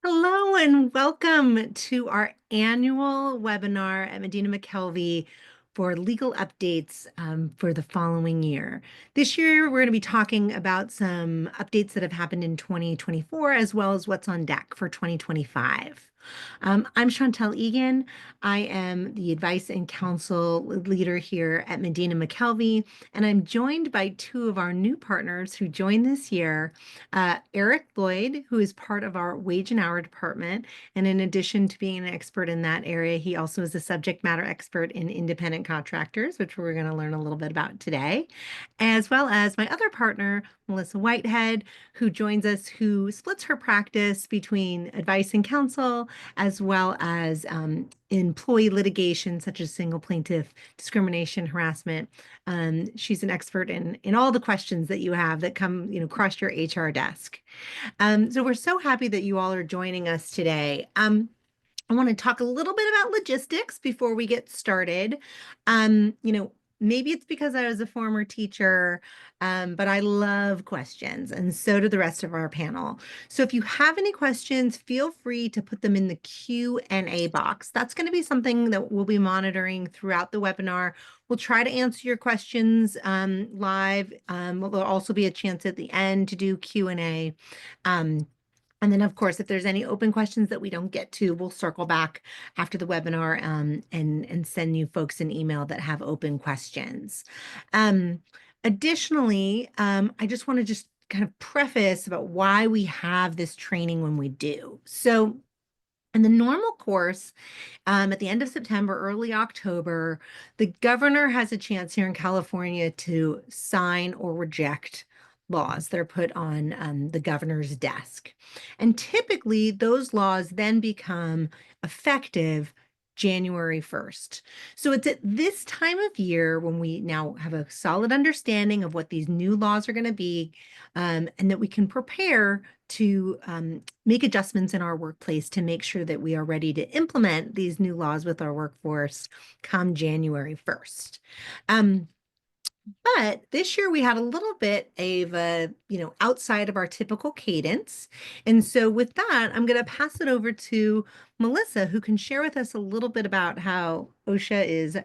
Hello and welcome to our annual webinar at Medina McKelvey for legal updates for the following year. This year, we're going to be talking about some updates that have happened in 2024, as well as what's on deck for 2025. I'm Chantel Egan. I am the advice and counsel leader here at Medina McKelvey, and I'm joined by two of our new partners who joined this year, Eric Lloyd, who is part of our wage and hour department. And in addition to being an expert in that area, he also is a subject matter expert in independent contractors, which we're going to learn a little bit about today, as well as my other partner, Melissa Whitehead, who joins us, who splits her practice between advice and counsel, as well as employee litigation, such as single plaintiff discrimination, harassment. She's an expert in all the questions that you have that come, across your HR desk. So we're so happy that you all are joining us today. I want to talk a little bit about logistics before we get started. Maybe it's because I was a former teacher, but I love questions, and so do the rest of our panel. So if you have any questions, feel free to put them in the Q&A box. That's going to be something that we'll be monitoring throughout the webinar. We'll try to answer your questions live. There'll also be a chance at the end to do Q&A. And then, of course, if there's any open questions that we don't get to, we'll circle back after the webinar and send you folks an email that have open questions. Additionally, I just want to kind of preface about why we have this training when we do. So in the normal course, at the end of September, early October, the governor has a chance here in California to sign or reject laws that are put on the governor's desk. And typically, those laws then become effective January 1st. So it's at this time of year when we now have a solid understanding of what these new laws are going to be, and that we can prepare to make adjustments in our workplace to make sure that we are ready to implement these new laws with our workforce come January 1st. But this year we had a little bit of a, outside of our typical cadence. And so with that, I'm going to pass it over to Melissa, who can share with us a little bit about how OSHA is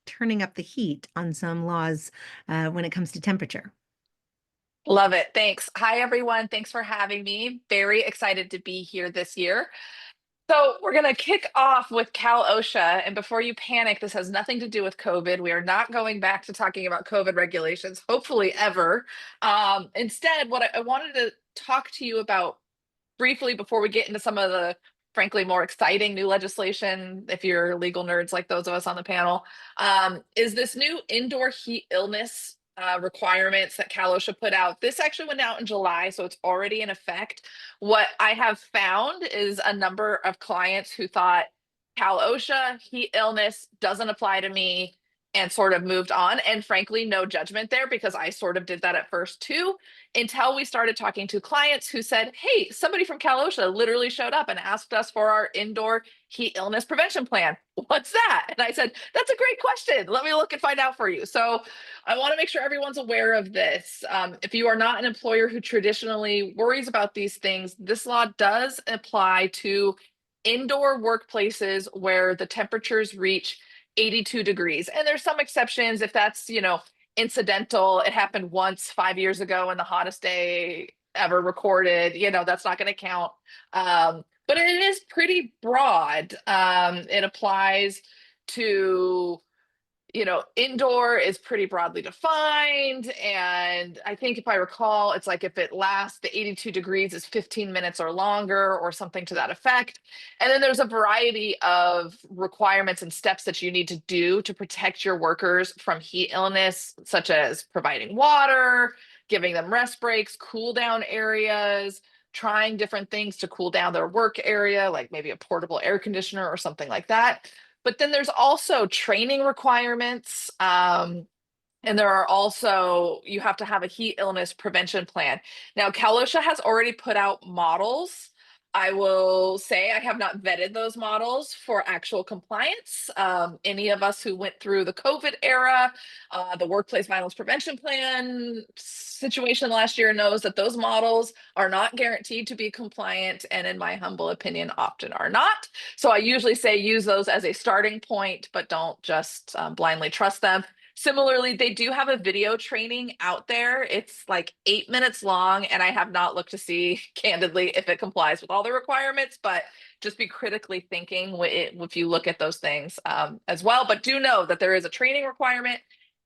turning up the heat on some laws when it comes to temperature. Love it. Thanks. Hi, everyone. Thanks for having me. Very excited to be here this year. So we're going to kick off with Cal OSHA. And before you panic, this has nothing to do with COVID. We are not going back to talking about COVID regulations, hopefully ever. Instead, what I wanted to talk to you about briefly before we get into some of the frankly more exciting new legislation, if you're legal nerds like those of us on the panel, is this new indoor heat illness requirements that Cal OSHA put out. This actually went out in July, so it's already in effect. What I have found is a number of clients who thought Cal OSHA, heat illness doesn't apply to me, and sort of moved on. And frankly, no judgment there, because I sort of did that at first too, until we started talking to clients who said, hey, somebody from Cal OSHA literally showed up and asked us for our indoor heat illness prevention plan. What's that? And I said, that's a great question. Let me look and find out for you. So I want to make sure everyone's aware of this. If you are not an employer who traditionally worries about these things, this law does apply to indoor workplaces where the temperatures reach 82 degrees. And there's some exceptions if that's, incidental. It happened once 5 years ago in the hottest day ever recorded, that's not going to count. But it is pretty broad. It applies to, indoor is pretty broadly defined. And I think if I recall, it's like if it lasts, the 82 degrees is 15 minutes or longer or something to that effect. And then there's a variety of requirements and steps that you need to do to protect your workers from heat illness, such as providing water, giving them rest breaks, cool down areas, trying different things to cool down their work area, like maybe a portable air conditioner or something like that. But then there's also training requirements. And there are also, you have to have a heat illness prevention plan. Now, Cal OSHA has already put out models I will say I have not vetted those models for actual compliance. Any of us who went through the COVID era, the workplace violence prevention plan situation last year knows that those models are not guaranteed to be compliant, and in my humble opinion, often are not. So I usually say use those as a starting point, but don't just blindly trust them. Similarly, they do have a video training out there. It's like 8 minutes long, and I have not looked to see candidly if it complies with all the requirements, but just be critically thinking if you look at those things as well. But do know that there is a training requirement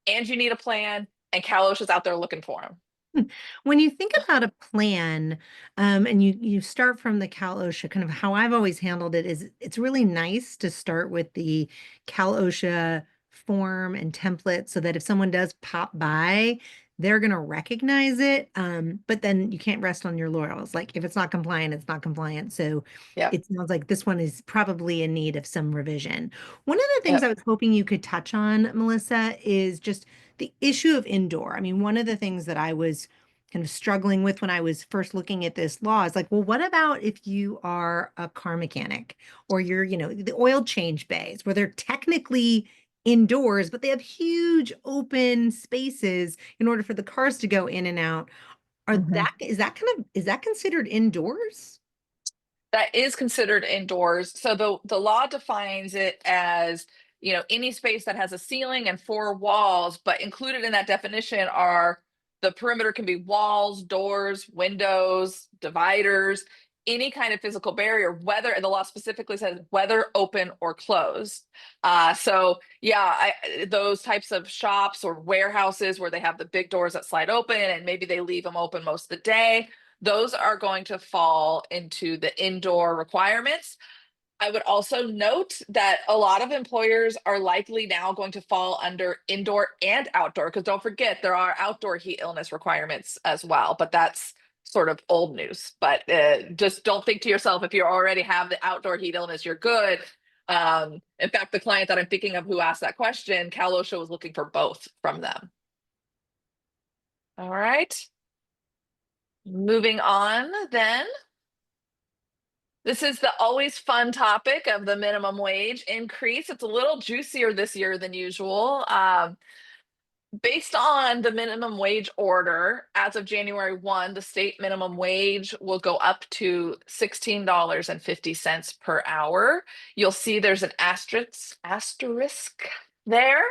and you need a plan, and Cal OSHA's out there looking for them. When you think about a plan, and you start from the Cal OSHA, kind of how I've always handled it is it's really nice to start with the Cal OSHA form and template so that if someone does pop by, they're going to recognize it. But then you can't rest on your laurels. Like if it's not compliant, it's not compliant. So Yep. it sounds like this one is probably in need of some revision. One of the things I Yep. was hoping you could touch on, Melissa, is just the issue of indoor. I mean, one of the things that I was kind of struggling with when I was first looking at this law is like, well, what about if you are a car mechanic or you're, the oil change bays where they're technically indoors, but they have huge open spaces in order for the cars to go in and out. Mhm. Is that considered indoors? That is considered indoors. So the law defines it as, any space that has a ceiling and four walls, but included in that definition are the perimeter can be walls, doors, windows, dividers, any kind of physical barrier, whether, and the law specifically says whether open or closed. So yeah, those types of shops or warehouses where they have the big doors that slide open and maybe they leave them open most of the day, those are going to fall into the indoor requirements. I would also note that a lot of employers are likely now going to fall under indoor and outdoor, because don't forget there are outdoor heat illness requirements as well, but that's sort of old news. But just don't think to yourself, if you already have the outdoor heat illness, you're good. In fact, the client that I'm thinking of who asked that question, Cal OSHA was looking for both from them. All right. Moving on then. This is the always fun topic of the minimum wage increase. It's a little juicier this year than usual. Based on the minimum wage order, as of January 1, the state minimum wage will go up to $16.50 per hour. You'll see there's an asterisk there,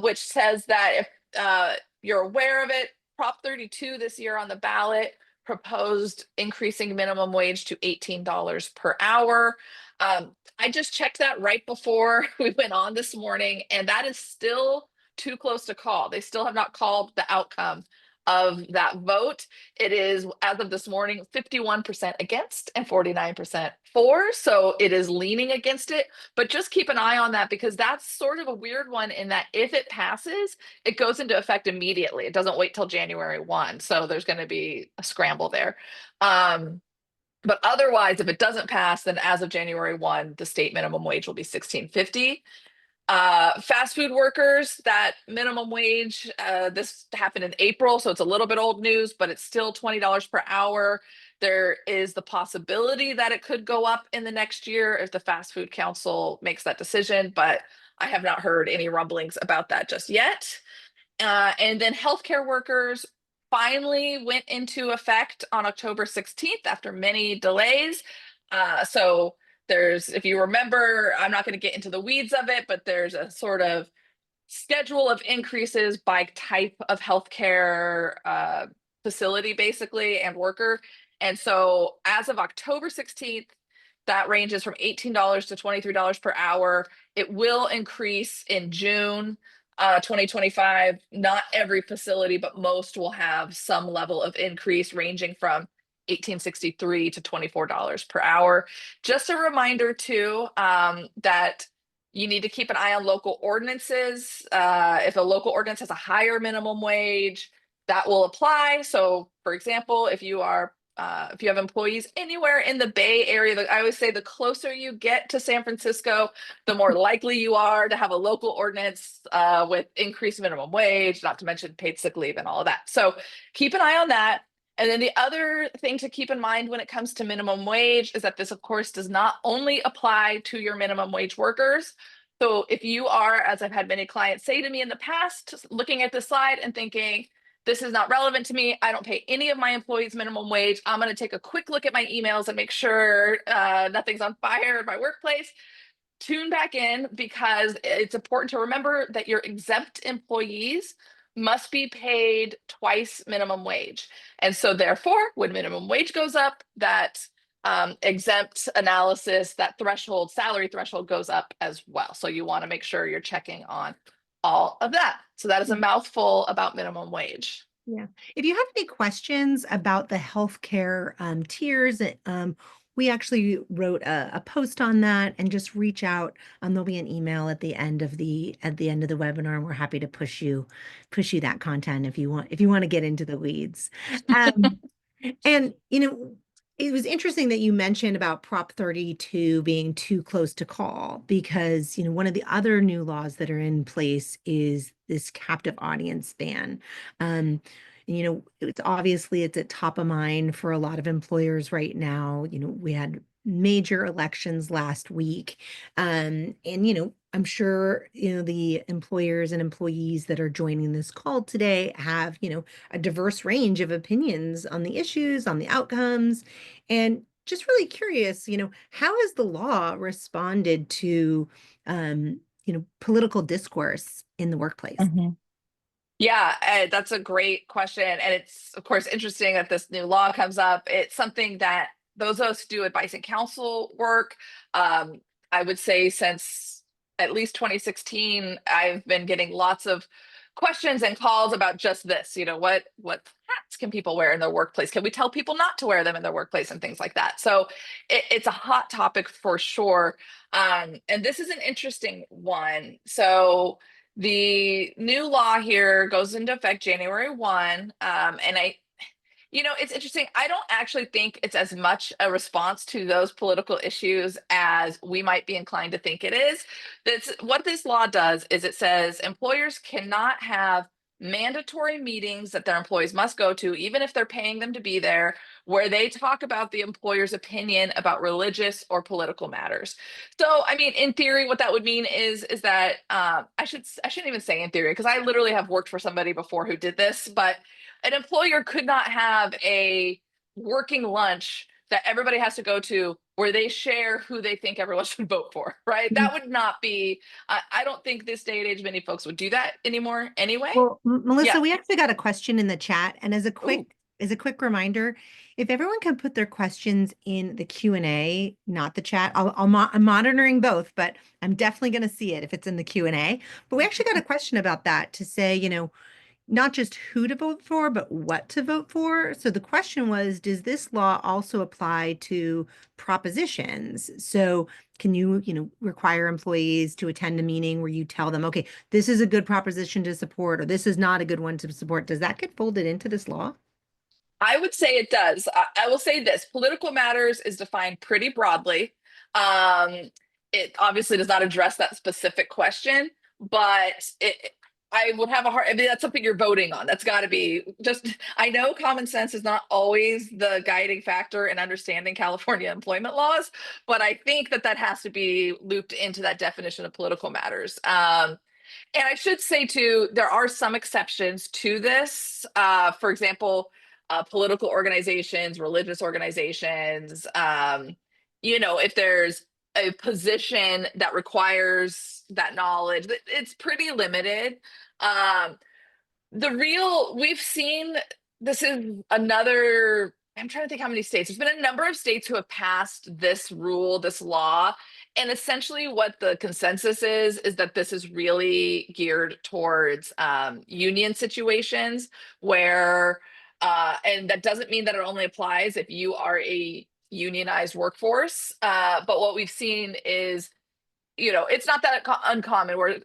which says that if you're aware of it, Prop 32 this year on the ballot proposed increasing minimum wage to $18 per hour. I just checked that right before we went on this morning, and that is still too close to call. They still have not called the outcome of that vote. It is, as of this morning, 51% against and 49% for. So it is leaning against it. But just keep an eye on that, because that's sort of a weird one in that if it passes, it goes into effect immediately. It doesn't wait till January 1. So there's going to be a scramble there. But otherwise, if it doesn't pass, then as of January 1, the state minimum wage will be $16.50. Fast food workers, that minimum wage, this happened in April, so it's a little bit old news, but it's still $20 per hour. There is the possibility that it could go up in the next year if the Fast Food Council makes that decision, but I have not heard any rumblings about that just yet. And then healthcare workers finally went into effect on October 16th after many delays. So there's, if you remember, I'm not going to get into the weeds of it, but there's a sort of schedule of increases by type of healthcare facility, basically, and worker. And so as of October 16th, that ranges from $18 to $23 per hour. It will increase in June 2025. Not every facility, but most will have some level of increase ranging from 1863 to $24 per hour. Just a reminder too, that you need to keep an eye on local ordinances. If a local ordinance has a higher minimum wage, that will apply. So for example, if you have employees anywhere in the Bay Area, I always say the closer you get to San Francisco, the more likely you are to have a local ordinance with increased minimum wage, not to mention paid sick leave and all of that. So keep an eye on that. And then the other thing to keep in mind when it comes to minimum wage is that this, of course, does not only apply to your minimum wage workers. So if you are, as I've had many clients say to me in the past, looking at this slide and thinking, this is not relevant to me, I don't pay any of my employees minimum wage, I'm going to take a quick look at my emails and make sure nothing's on fire in my workplace. Tune back in, because it's important to remember that your exempt employees must be paid twice minimum wage. And so therefore, when minimum wage goes up, that exempt analysis, that threshold, salary threshold goes up as well. So you want to make sure you're checking on all of that. So that is a mouthful about minimum wage. Yeah. If you have any questions about the healthcare tiers, we actually wrote a post on that, and just reach out. There'll be an email at the end of the webinar, and we're happy to push you that content if you want to get into the weeds. Um, and it was interesting that you mentioned about Prop 32 being too close to call, because one of the other new laws that are in place is this captive audience ban. Um, it's at top of mind for a lot of employers right now. We had major elections last week. And I'm sure the employers and employees that are joining this call today have a diverse range of opinions on the issues, on the outcomes, and just really curious, how has the law responded to political discourse in the workplace? Mhm. Yeah, that's a great question. And it's, of course, interesting that this new law comes up. It's something that those of us who do advice and counsel work, um, I would say since at least 2016, I've been getting lots of questions and calls about just this. What hats can people wear in their workplace? Can we tell people not to wear them in their workplace and things like that? So it's a hot topic for sure. And this is an interesting one. So the new law here goes into effect January 1. It's interesting. I don't actually think it's as much a response to those political issues as we might be inclined to think it is. That's what this law does is it says employers cannot have mandatory meetings that their employees must go to, even if they're paying them to be there, where they talk about the employer's opinion about religious or political matters. So, I mean, in theory, what that would mean is that I shouldn't even say in theory, because I literally have worked for somebody before who did this, but an employer could not have a working lunch that everybody has to go to where they share who they think everyone should vote for, right? That would not be, I don't think this day and age many folks would do that anymore anyway. Well, Yeah. Melissa, we actually got a question in the chat, and Ooh. as a quick reminder, if everyone can put their questions in the Q&A, not the chat. I'm monitoring both, but I'm definitely going to see it if it's in the Q&A. But we actually got a question about that, to say, not just who to vote for, but what to vote for. So the question was, does this law also apply to propositions? So can you, require employees to attend a meeting where you tell them, okay, this is a good proposition to support, or this is not a good one to support? Does that get folded into this law? I would say it does. I will say this: political matters is defined pretty broadly. Um, it obviously does not address that specific question, but I would have a hard, I mean, that's something you're voting on. That's got to be just, I know common sense is not always the guiding factor in understanding California employment laws, but I think that has to be looped into that definition of political matters. And I should say too, there are some exceptions to this. For example, political organizations, religious organizations, if there's a position that requires that knowledge, it's pretty limited. Um, we've seen, this is another, I'm trying to think how many states. There's been a number of states who have passed this rule, this law. And essentially, what the consensus is that this is really geared towards union situations where, and that doesn't mean that it only applies if you are a unionized workforce. But what we've seen is, it's not that uncommon where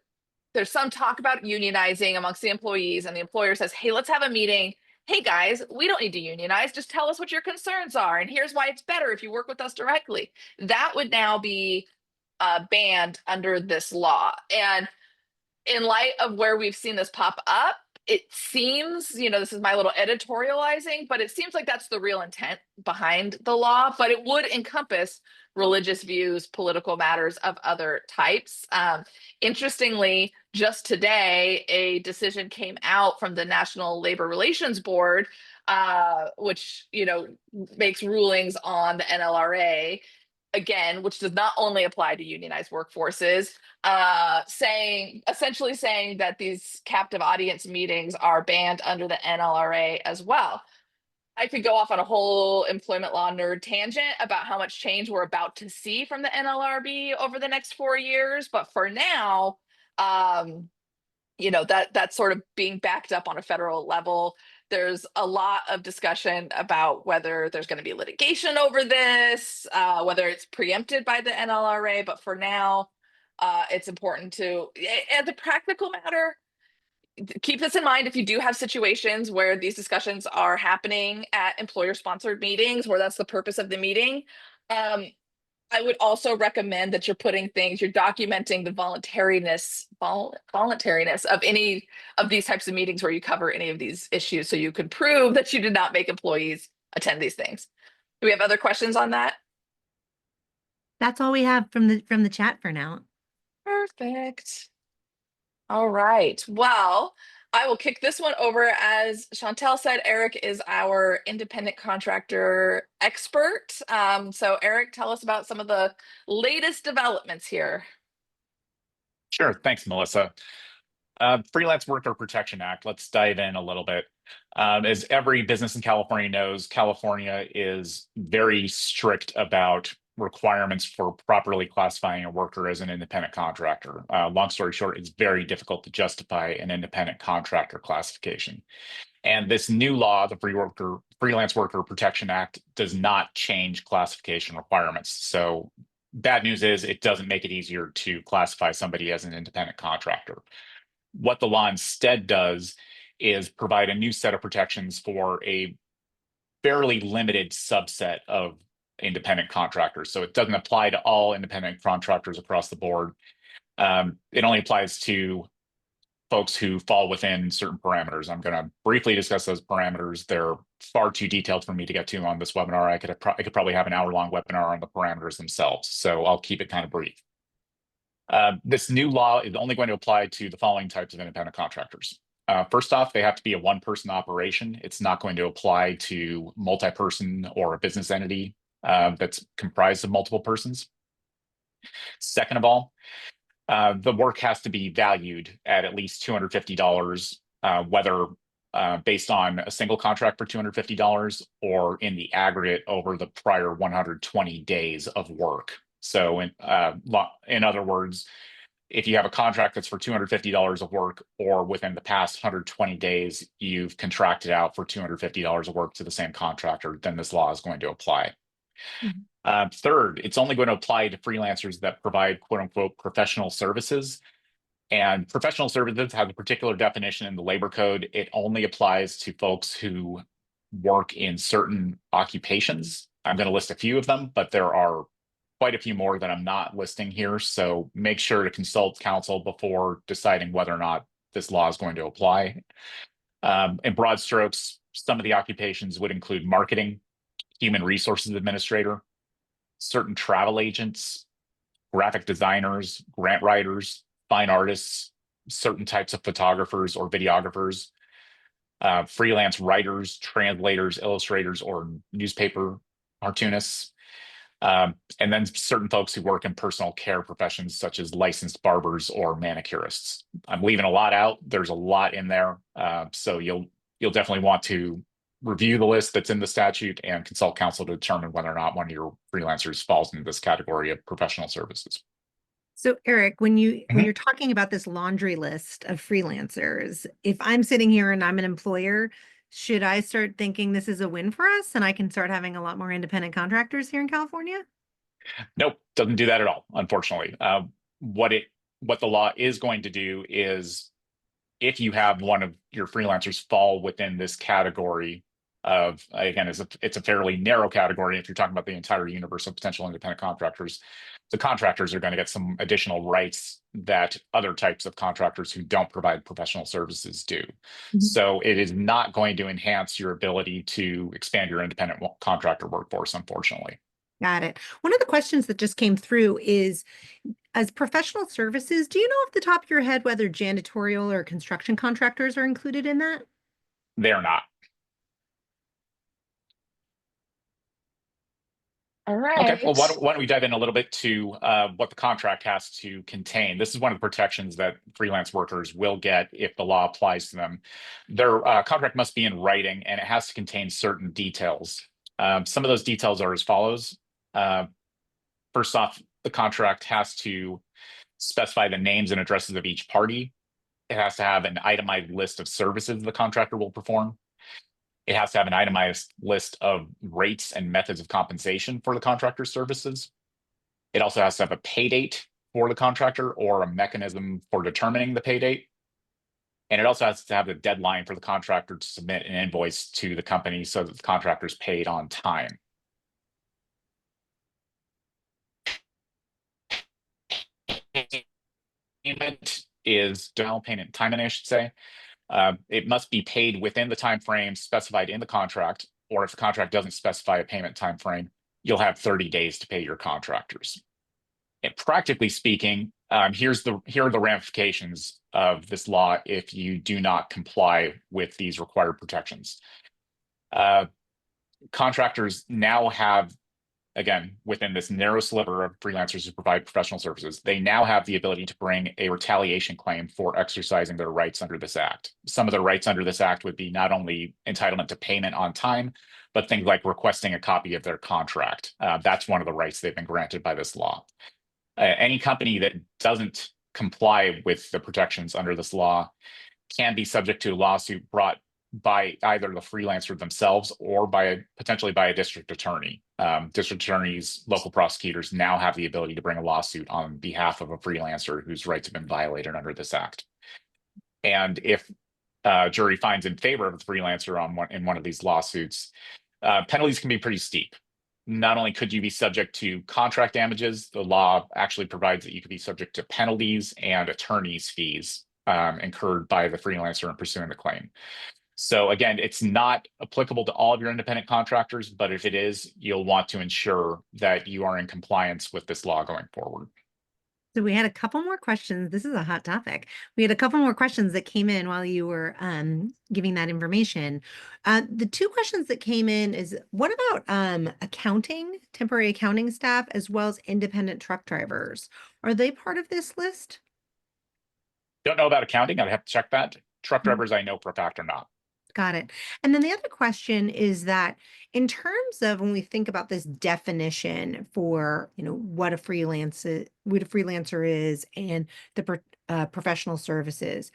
there's some talk about unionizing amongst the employees, and the employer says, hey, let's have a meeting. Hey guys, we don't need to unionize. Just tell us what your concerns are. And here's why it's better if you work with us directly. That would now be banned under this law. And in light of where we've seen this pop up, it seems, this is my little editorializing, but it seems like that's the real intent behind the law, but it would encompass religious views, political matters of other types. Interestingly, just today, a decision came out from the National Labor Relations Board, which, makes rulings on the NLRA, again, which does not only apply to unionized workforces, essentially saying that these captive audience meetings are banned under the NLRA as well. I could go off on a whole employment law nerd tangent about how much change we're about to see from the NLRB over the next 4 years, but for now, that's sort of being backed up on a federal level. There's a lot of discussion about whether there's going to be litigation over this, whether it's preempted by the NLRA, but for now, it's important to, as a practical matter, keep this in mind if you do have situations where these discussions are happening at employer-sponsored meetings, where that's the purpose of the meeting. I would also recommend that you're documenting the voluntariness of any of these types of meetings where you cover any of these issues, so you can prove that you did not make employees attend these things. Do we have other questions on that? That's all we have from the chat for now. Perfect. All right. Well, I will kick this one over. As Chantel said, Eric is our independent contractor expert. So Eric, tell us about some of the latest developments here. Sure. Thanks, Melissa. Freelance Worker Protection Act. Let's dive in a little bit. As every business in California knows, California is very strict about requirements for properly classifying a worker as an independent contractor. Long story short, it's very difficult to justify an independent contractor classification. And this new law, the Freelance Worker Protection Act, does not change classification requirements. So bad news is it doesn't make it easier to classify somebody as an independent contractor. What the law instead does is provide a new set of protections for a fairly limited subset of independent contractors. So it doesn't apply to all independent contractors across the board. It only applies to folks who fall within certain parameters. I'm going to briefly discuss those parameters. They're far too detailed for me to get to on this webinar. I could probably have an hour-long webinar on the parameters themselves, so I'll keep it kind of brief. This new law is only going to apply to the following types of independent contractors. First off, they have to be a one-person operation. It's not going to apply to multi-person or a business entity that's comprised of multiple persons. Second of all, the work has to be valued at least $250, whether based on a single contract for $250 or in the aggregate over the prior 120 days of work. So in other words, if you have a contract that's for $250 of work, or within the past 120 days, you've contracted out for $250 of work to the same contractor, then this law is going to apply. Mm-hmm. Third, it's only going to apply to freelancers that provide quote unquote professional services. And professional services have a particular definition in the labor code. It only applies to folks who work in certain occupations. I'm going to list a few of them, but there are quite a few more that I'm not listing here. So make sure to consult counsel before deciding whether or not this law is going to apply. In broad strokes, some of the occupations would include marketing, human resources administrator, certain travel agents, graphic designers, grant writers, fine artists, certain types of photographers or videographers, freelance writers, translators, illustrators, or newspaper cartoonists, and then certain folks who work in personal care professions such as licensed barbers or manicurists. I'm leaving a lot out. There's a lot in there, so you'll definitely want to review the list that's in the statute and consult counsel to determine whether or not one of your freelancers falls into this category of professional services. So Eric, when you're talking about this laundry list of freelancers, if I'm sitting here and I'm an employer, should I start thinking this is a win for us and I can start having a lot more independent contractors here in California? Nope, doesn't do that at all, unfortunately. What the law is going to do is, if you have one of your freelancers fall within this category, of, again, it's a fairly narrow category. If you're talking about the entire universe of potential independent contractors, the contractors are going to get some additional rights that other types of contractors who don't provide professional services do. So it is not going to enhance your ability to expand your independent contractor workforce, unfortunately. Got it. One of the questions that just came through is, as professional services, do you know off the top of your head whether janitorial or construction contractors are included in that? They're not. All Okay, well, right. why don't we dive in a little bit to what the contract has to contain. This is one of the protections that freelance workers will get if the law applies to them. Their contract must be in writing, and it has to contain certain details. Some of those details are as follows. First off, the contract has to specify the names and addresses of each party. It has to have an itemized list of services the contractor will perform. It has to have an itemized list of rates and methods of compensation for the contractor's services. It also has to have a pay date for the contractor or a mechanism for determining the pay date. And it also has to have a deadline for the contractor to submit an invoice to the company so that the contractor is paid on time. Payment is down payment timing, I should say. It must be paid within the time frame specified in the contract, or if the contract doesn't specify a payment time frame, you'll have 30 days to pay your contractors. And practically speaking, here are the ramifications of this law if you do not comply with these required protections. Contractors now have, again, within this narrow sliver of freelancers who provide professional services, they now have the ability to bring a retaliation claim for exercising their rights under this act. Some of the rights under this act would be not only entitlement to payment on time, but things like requesting a copy of their contract. That's one of the rights they've been granted by this law. Any company that doesn't comply with the protections under this law can be subject to a lawsuit brought by either the freelancer themselves or potentially by a district attorney. District attorneys, local prosecutors now have the ability to bring a lawsuit on behalf of a freelancer whose rights have been violated under this act. And if a jury finds in favor of the freelancer in one of these lawsuits, penalties can be pretty steep. Not only could you be subject to contract damages, the law actually provides that you could be subject to penalties and attorney's fees incurred by the freelancer in pursuing the claim. So again, it's not applicable to all of your independent contractors, but if it is, you'll want to ensure that you are in compliance with this law going forward. So we had a couple more questions. This is a hot topic. We had a couple more questions that came in while you were giving that information. The two questions that came in is, what about accounting, temporary accounting staff, as well as independent truck drivers? Are they part of this list? Don't know about accounting. I'd have to check that. Truck drivers, I know for a fact, are not. Got it. And then the other question is that in terms of when we think about this definition for, what a freelancer is and the professional services,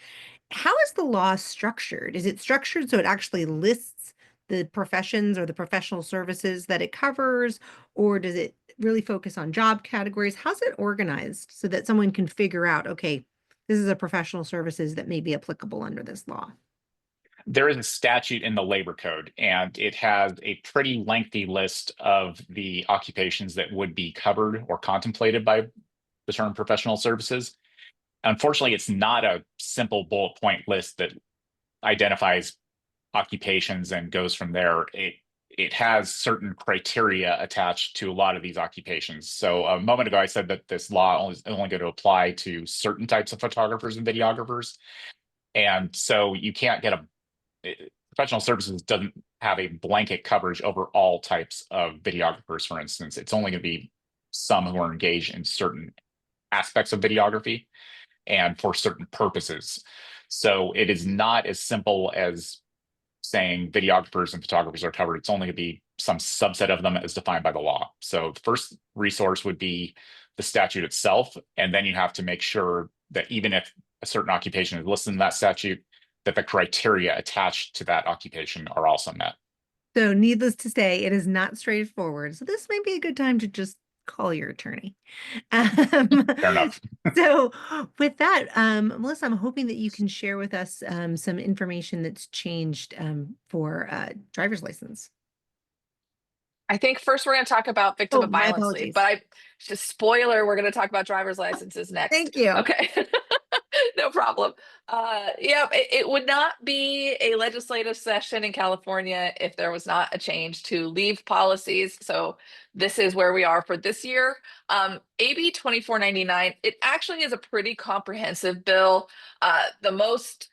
how is the law structured? Is it structured so it actually lists the professions or the professional services that it covers, or does it really focus on job categories? How's it organized so that someone can figure out, okay, this is a professional services that may be applicable under this law? There is a statute in the labor code, and it has a pretty lengthy list of the occupations that would be covered or contemplated by the term professional services. Unfortunately, it's not a simple bullet point list that identifies occupations and goes from there. It has certain criteria attached to a lot of these occupations. So a moment ago, I said that this law is only going to apply to certain types of photographers and videographers. And so you can't get professional services doesn't have a blanket coverage over all types of videographers, for instance. It's only going to be some who are engaged in certain aspects of videography and for certain purposes. So it is not as simple as saying videographers and photographers are covered. It's only going to be some subset of them as defined by the law. So the first resource would be the statute itself. And then you have to make sure that even if a certain occupation is listed in that statute, that the criteria attached to that occupation are also met. So needless to say, it is not straightforward. So this may be a good time to just call your attorney. Fair enough. So with that, Melissa, I'm hoping that you can share with us some information that's changed for driver's license. I think first we're going to talk about victim Oh, of my violence leave, but apologies. just spoiler, we're going to talk about driver's licenses next. Thank you. Okay. No problem. Yeah, it would not be a legislative session in California if there was not a change to leave policies. So this is where we are for this year. AB 2499, it actually is a pretty comprehensive bill. The most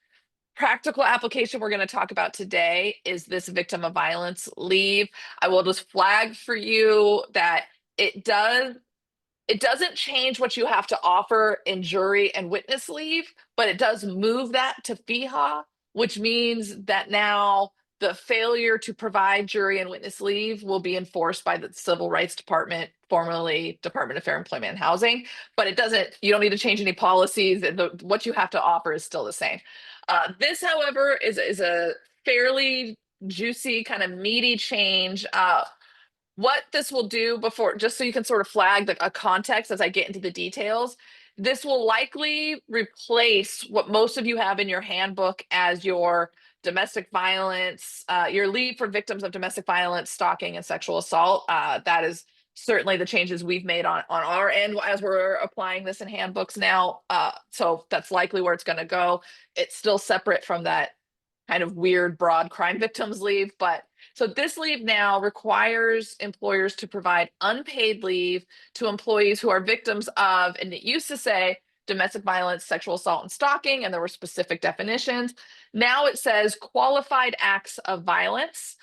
practical application we're going to talk about today is this victim of violence leave. I will just flag for you that it doesn't change what you have to offer in jury and witness leave, but it does move that to FEHA, which means that now the failure to provide jury and witness leave will be enforced by the Civil Rights Department, formerly Department of Fair Employment and Housing. But you don't need to change any policies. What you have to offer is still the same. This, however, is a fairly juicy, kind of meaty change. What this will do before, just so you can sort of flag a context as I get into the details, this will likely replace what most of you have in your handbook as your domestic violence, your leave for victims of domestic violence, stalking, and sexual assault. That is certainly the changes we've made on our end as we're applying this in handbooks now. So that's likely where it's going to go. It's still separate from that kind of weird broad crime victims leave, but so this leave now requires employers to provide unpaid leave to employees who are victims of, and it used to say domestic violence, sexual assault, and stalking, and there were specific definitions. Now it says qualified acts of violence,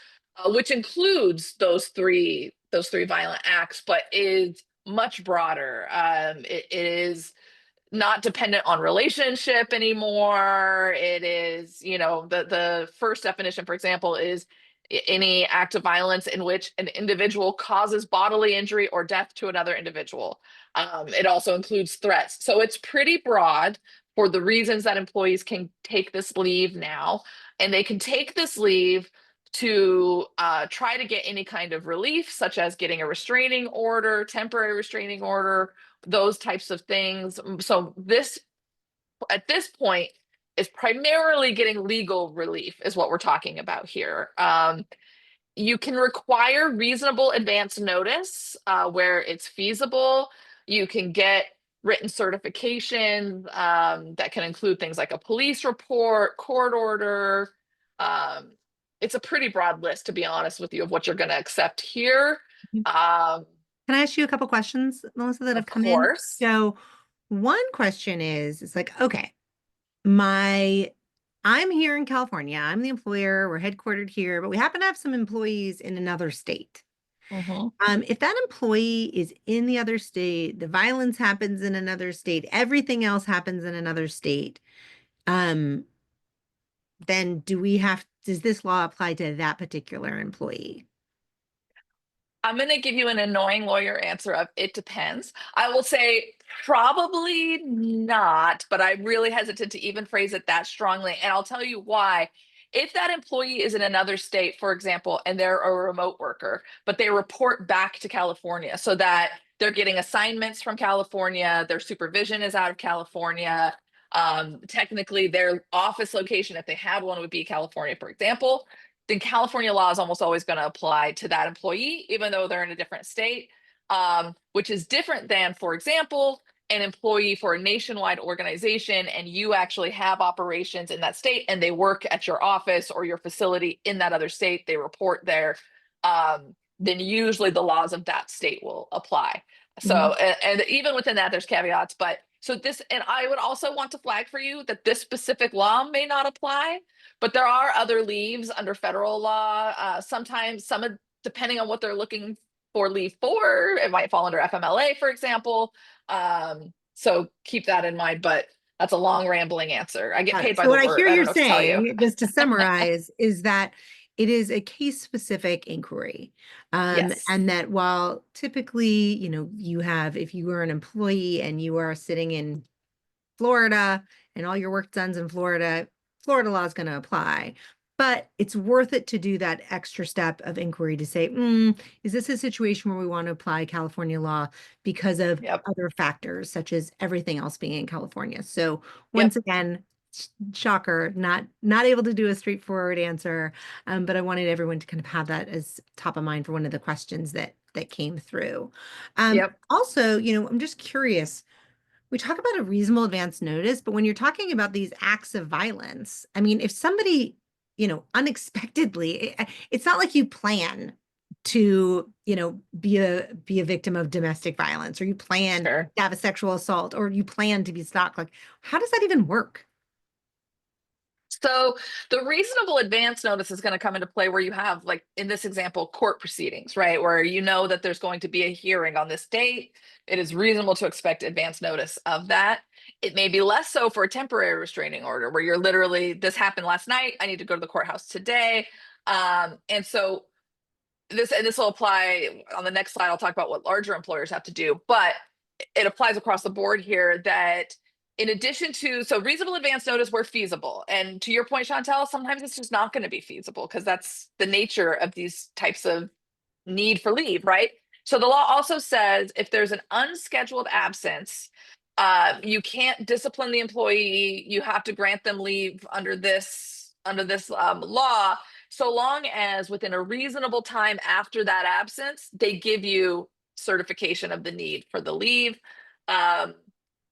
which includes those three violent acts, but is much broader. It is not dependent on relationship anymore. It is, the first definition, for example, is any act of violence in which an individual causes bodily injury or death to another individual. It also includes threats. So it's pretty broad for the reasons that employees can take this leave now. And they can take this leave to try to get any kind of relief, such as getting a restraining order, temporary restraining order, those types of things. So this, at this point, is primarily getting legal relief is what we're talking about here. You can require reasonable advance notice where it's feasible. You can get written certification that can include things like a police report, court order. It's a pretty broad list, to be honest with you, of what you're going to accept here. Can I ask you a couple questions, Melissa, that have come in? Course. So one question is, it's like, okay, I'm here in California. I'm the employer. We're headquartered here, but we happen to have some employees in another state. If that employee is in the other state, the violence happens in another state, everything else happens in another state, then does this law apply to that particular employee? I'm going to give you an annoying lawyer answer of it depends. I will say probably not, but I'm really hesitant to even phrase it that strongly. And I'll tell you why. If that employee is in another state, for example, and they're a remote worker, but they report back to California so that they're getting assignments from California, their supervision is out of California. Technically, their office location, if they had one, would be California, for example. Then California law is almost always going to apply to that employee, even though they're in a different state, which is different than, for example, an employee for a nationwide organization and you actually have operations in that state and they work at your office or your facility in that other state, they report there, then usually the laws of that state will apply. So, and even within that, there's caveats, but so this, and I would also want to flag for you that this specific law may not apply, but there are other leaves under federal law. Sometimes depending on what they're looking for leave for, it might fall under FMLA, for example. So keep that in mind, but that's a long rambling answer. I get paid by So the what I word. hear I don't you're know what to tell you. saying, just to summarize, is that it is a case-specific inquiry. Yes. And that while typically, if you were an employee and you are sitting in Florida and all your work done's in Florida, Florida law is going to apply. but it's worth it to do that extra step of inquiry to say, is this a situation where we want to apply California law because of Yep. other factors, such as everything else being in California? So Yep. once again, shocker, not able to do a straightforward answer, but I wanted everyone to kind of have that as top of mind for one of the questions that came through. Yep. Also, I'm just curious. We talk about a reasonable advance notice, but when you're talking about these acts of violence, I mean, if somebody, unexpectedly, it's not like you plan to, be a victim of domestic violence, or you plan Sure. to have a sexual assault, or you plan to be stalked. Like, how does that even work? So the reasonable advance notice is going to come into play where you have, like in this example, court proceedings, right? Where you know that there's going to be a hearing on this date. It is reasonable to expect advance notice of that. It may be less so for a temporary restraining order where you're literally, this happened last night, I need to go to the courthouse today. And so this will apply on the next slide. I'll talk about what larger employers have to do, but it applies across the board here that in addition to, so reasonable advance notice where feasible. And to your point, Chantel, sometimes it's just not going to be feasible because that's the nature of these types of need for leave, right? So the law also says if there's an unscheduled absence, you can't discipline the employee. You have to grant them leave under this law, so long as within a reasonable time after that absence, they give you certification of the need for the leave.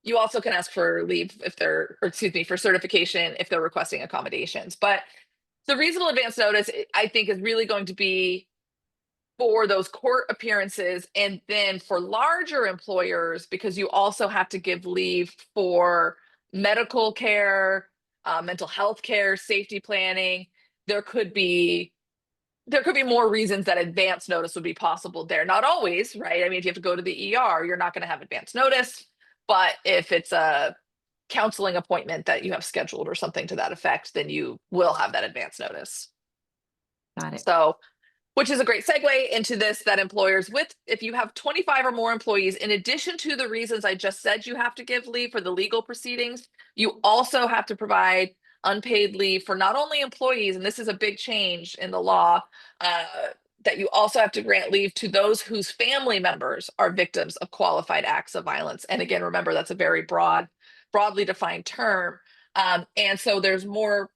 You also can ask for leave if they're, or excuse me, for certification if they're requesting accommodations. But the reasonable advance notice, I think, is really going to be for those court appearances. And then for larger employers, because you also have to give leave for medical care, mental health care, safety planning, there could be more reasons that advance notice would be possible there. Not always, right? I mean, if you have to go to the ER, you're not going to have advance notice. But if it's a counseling appointment that you have scheduled or something to that effect, then you will have that advance notice. Got it. So, which is a great segue into this, that employers with, if you have 25 or more employees, in addition to the reasons I just said you have to give leave for the legal proceedings, you also have to provide unpaid leave for not only employees, and this is a big change in the law, that you also have to grant leave to those whose family members are victims of qualified acts of violence. And again, remember, that's a very broadly defined term. And so there's more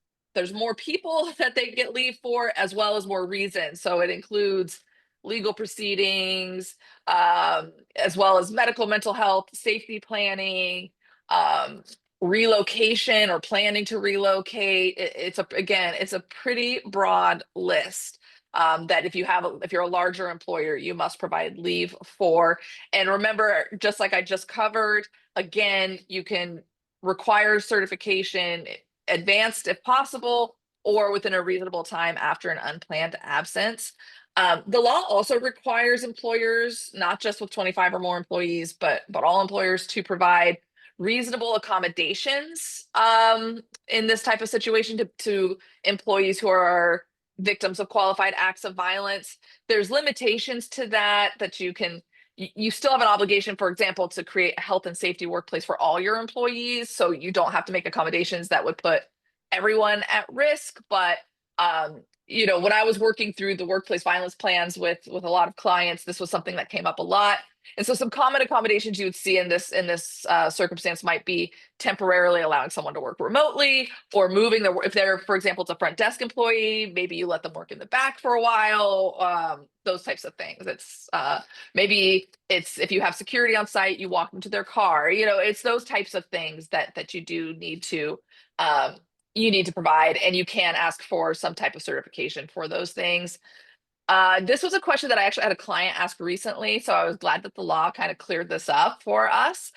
people that they get leave for, as well as more reasons. So it includes legal proceedings, as well as medical, mental health, safety planning, relocation or planning to relocate. It's a pretty broad list. That if you're a larger employer, you must provide leave for. And remember, just like I just covered, again, you can require certification advanced if possible, or within a reasonable time after an unplanned absence. The law also requires employers, not just with 25 or more employees, but all employers, to provide reasonable accommodations in this type of situation to employees who are victims of qualified acts of violence. There's limitations to that you still have an obligation, for example, to create a health and safety workplace for all your employees. So you don't have to make accommodations that would put everyone at risk. But, when I was working through the workplace violence plans with a lot of clients, this was something that came up a lot. And so some common accommodations you would see in this circumstance might be temporarily allowing someone to work remotely, or if they're, for example, it's a front desk employee, maybe you let them work in the back for a while, those types of things. Maybe it's if you have security on site, you walk them to their car. It's those types of things that you do need to provide, and you can ask for some type of certification for those things. This was a question that I actually had a client ask recently, so I was glad that the law kind of cleared this up for us.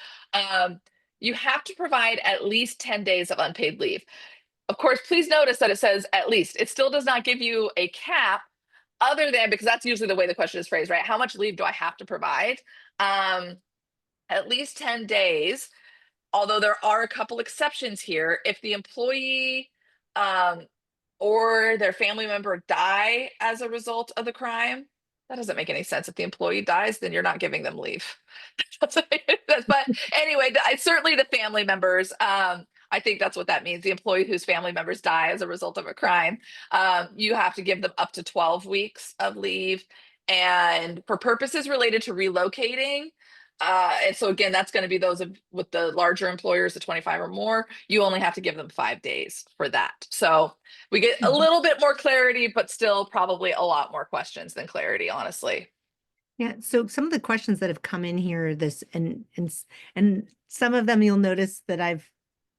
You have to provide at least 10 days of unpaid leave. Of course, please notice that it says at least. It still does not give you a cap, other than, because that's usually the way the question is phrased, right? How much leave do I have to provide? At least 10 days, although there are a couple exceptions here. If the employee or their family member die as a result of the crime, that doesn't make any sense. If the employee dies, then you're not giving them leave. But anyway, certainly the family members. I think that's what that means. The employee whose family members die as a result of a crime, you have to give them up to 12 weeks of leave. And for purposes related to relocating, and so again, that's going to be those with the larger employers, the 25 or more, you only have to give them 5 days for that. So we get a little bit more clarity, but still probably a lot more questions than clarity, honestly. Yeah, so some of the questions that have come in here, and some of them you'll notice that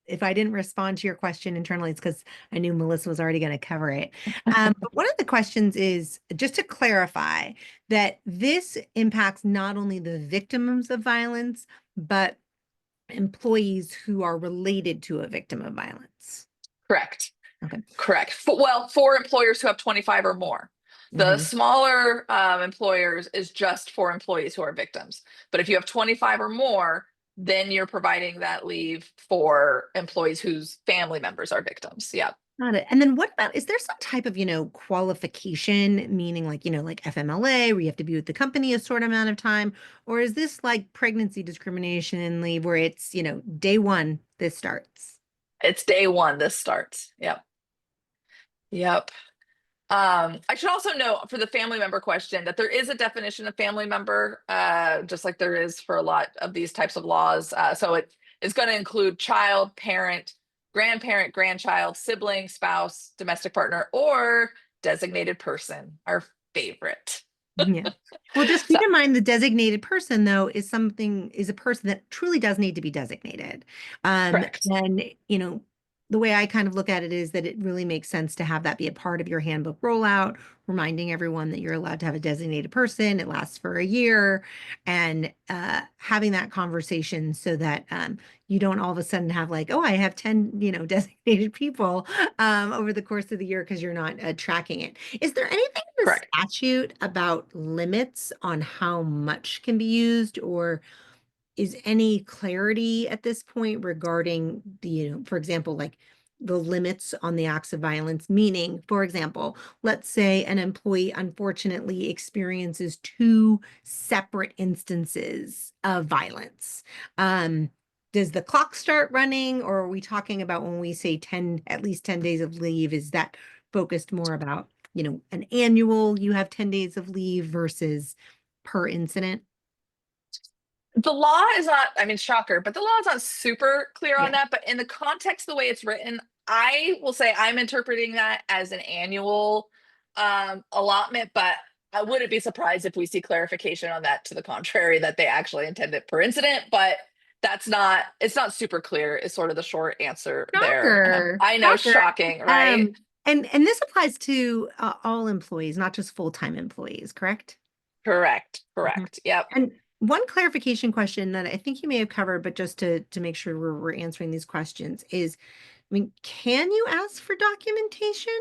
if I didn't respond to your question internally, it's because I knew Melissa was already going to cover it. But one of the questions is just to clarify that this impacts not only the victims of violence, but employees who are related to a victim of violence. Correct. Okay. Correct. Well, for employers who have 25 or more. The smaller employers is just for employees who are victims. But if you have 25 or more, then you're providing that leave for employees whose family members are victims. Yeah. Got it. And then what about, is there some type of, qualification, meaning like, like FMLA, where you have to be with the company a short amount of time? Or is this like pregnancy discrimination leave where it's, day one, this starts? It's day one, this starts. Yep. Yep. I should also note for the family member question that there is a definition of family member, just like there is for a lot of these types of laws. So it is going to include child, parent, grandparent, grandchild, sibling, spouse, domestic partner, or designated person, our favorite. Yeah. Well, just keep in mind the designated person, though, is a person that truly does need to be designated. Correct. And, the way I kind of look at it is that it really makes sense to have that be a part of your handbook rollout, reminding everyone that you're allowed to have a designated person. It lasts for a year, and having that conversation so that you don't all of a sudden have like, oh, I have 10, designated people over the course of the year because you're not tracking it. Is there anything in the Correct. statute about limits on how much can be used, or is any clarity at this point regarding the, for example, like the limits on the acts of violence? Meaning, for example, let's say an employee unfortunately experiences 2 separate instances of violence. Does the clock start running, or are we talking about when we say at least 10 days of leave, is that focused more about, an annual, you have 10 days of leave versus per incident? The law is not, I mean, shocker, but the law is not super clear on Yeah. that. But in the context, the way it's written, I will say I'm interpreting that as an annual allotment, but I wouldn't be surprised if we see clarification on that to the contrary, that they actually intend it per incident, but it's not super clear is sort of the short answer there. Shocker. I know, Shocker. shocking, right? And this applies to all employees, not just full-time employees, correct? Correct. Mhm. Yep. And one clarification question that I think you may have covered, but just to make sure we're answering these questions is, I mean, can you ask for documentation?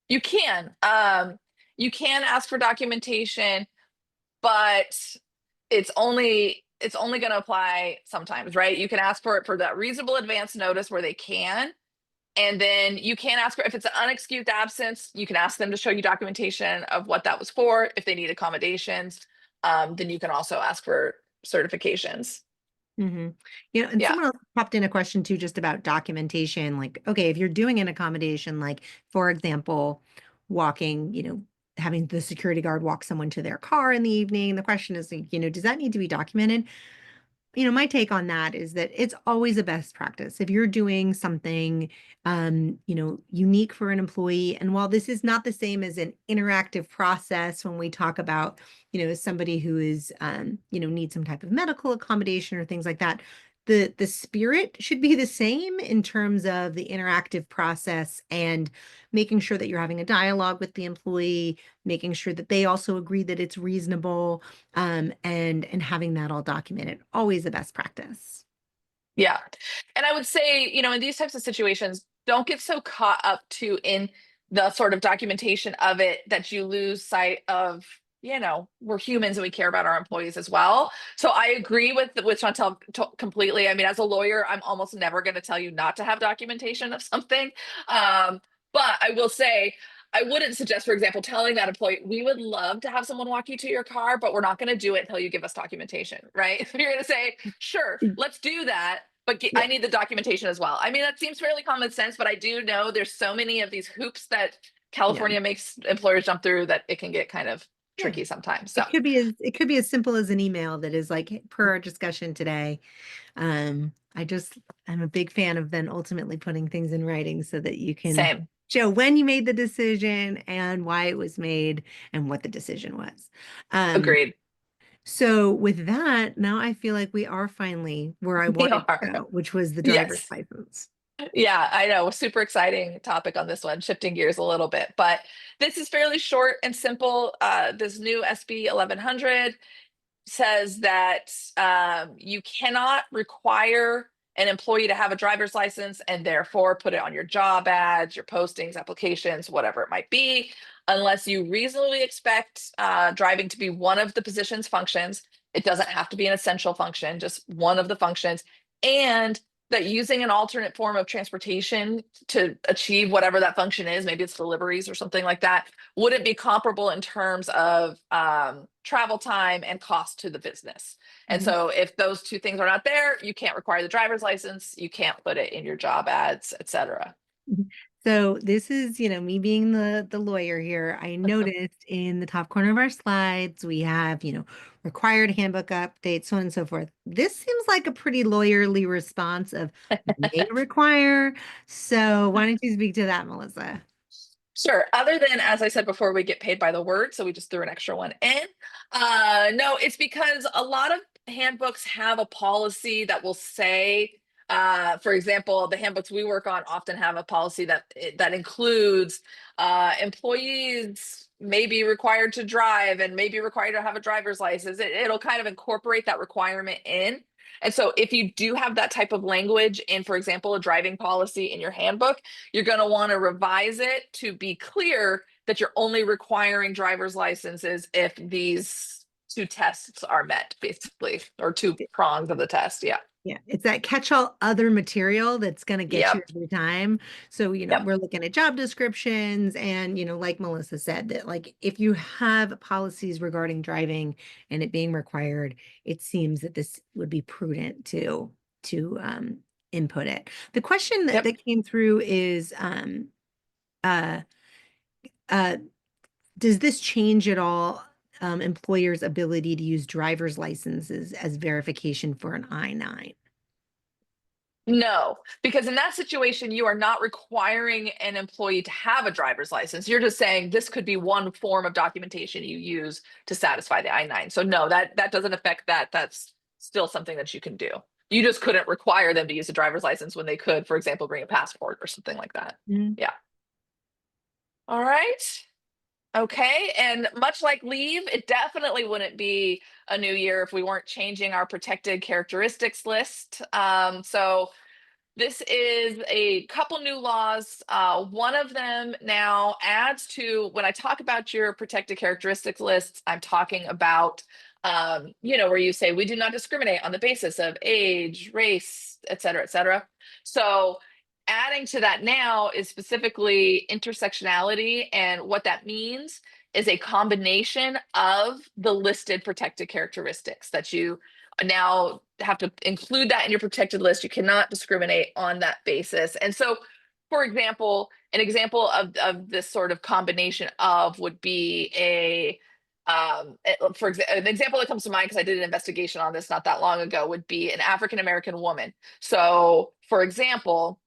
You can. You can ask for documentation, but it's only going to apply sometimes, right? You can ask for it for that reasonable advance notice where they can. And then you can ask for, if it's an unexcused absence, you can ask them to show you documentation of what that was for. If they need accommodations, then you can also ask for certifications. Mm-hmm. And Yeah. someone else popped in a question too, just about documentation. Like, okay, if you're doing an accommodation, like, for example, walking, having the security guard walk someone to their car in the evening, the question is, like, does that need to be documented? My take on that is that it's always a best practice. If you're doing something, unique for an employee, and while this is not the same as an interactive process when we talk about, somebody who is, needs some type of medical accommodation or things like that, the spirit should be the same in terms of the interactive process and making sure that you're having a dialogue with the employee, making sure that they also agree that it's reasonable, and having that all documented. Always the best practice. Yeah. And I would say, in these types of situations, don't get so caught up in the sort of documentation of it that you lose sight of, we're humans and we care about our employees as well. So I agree with Chantel completely. I mean, as a lawyer, I'm almost never going to tell you not to have documentation of something. But I will say, I wouldn't suggest, for example, telling that employee, we would love to have someone walk you to your car, but we're not going to do it until you give us documentation, right? You're going to say, sure, let's do that. but Yeah. I need the documentation as well. I mean, that seems fairly common sense, but I do know there's so many of these hoops that Yeah. California makes employers jump through that it can get kind of Yeah. tricky sometimes. So It could be as simple as an email that is like, per our discussion today. I'm a big fan of then ultimately putting things in writing so that you can same, show when you made the decision and why it was made and what the decision was. Um, agreed. so with that, now I feel like we are finally where I We wanted to are. go, which was the driver's Yes. license. Yeah, I know. Super exciting topic on this one, shifting gears a little bit, but this is fairly short and simple. This new SB 1100 says that you cannot require an employee to have a driver's license and therefore put it on your job ads, your postings, applications, whatever it might be, unless you reasonably expect driving to be one of the position's functions. It doesn't have to be an essential function, just one of the functions. And that using an alternate form of transportation to achieve whatever that function is, maybe it's deliveries or something like that, wouldn't be comparable in terms of travel time and cost to the business. And Mhm. so if those two things are not there, you can't require the driver's license, you can't put it in your job ads, etc. Mhm. So this is, me being the lawyer here. I noticed in the top corner of our slides, we have, required handbook updates, so on and so forth. This seems like a pretty lawyerly response of may require. So why don't you speak to that, Melissa? Sure. Other than, as I said before, we get paid by the word, so we just threw an extra one in. No, it's because a lot of handbooks have a policy that will say, for example, the handbooks we work on often have a policy that includes employees may be required to drive and may be required to have a driver's license. It'll kind of incorporate that requirement in. And so if you do have that type of language in, for example, a driving policy in your handbook, you're going to want to revise it to be clear that you're only requiring driver's licenses if these two tests are met, basically, or two prongs of the test. Yeah. Yeah, it's that catch-all other material that's going to get you Yep. every time. So, Yep. we're looking at job descriptions and, like Melissa said, that like if you have policies regarding driving and it being required, it seems that this would be prudent to input it. The question that, Yep. that came through is uh uh does this change at all employers' ability to use driver's licenses as verification for an I-9? No, because in that situation, you are not requiring an employee to have a driver's license. You're just saying this could be one form of documentation you use to satisfy the I-9. So no, that doesn't affect that. That's still something that you can do. You just couldn't require them to use a driver's license when they could, for example, bring a passport or something like that. Mhm. Yeah. All right. Okay. And much like leave, it definitely wouldn't be a new year if we weren't changing our protected characteristics list. So this is a couple new laws. One of them now adds to, when I talk about your protected characteristics lists, I'm talking about, where you say we do not discriminate on the basis of age, race, et cetera, et cetera. So adding to that now is specifically intersectionality. And what that means is a combination of the listed protected characteristics that you now have to include that in your protected list. You cannot discriminate on that basis. And so, for example, an example of this sort of combination of would be an example that comes to mind because I did an investigation on this not that long ago would be an African American woman. So, for example,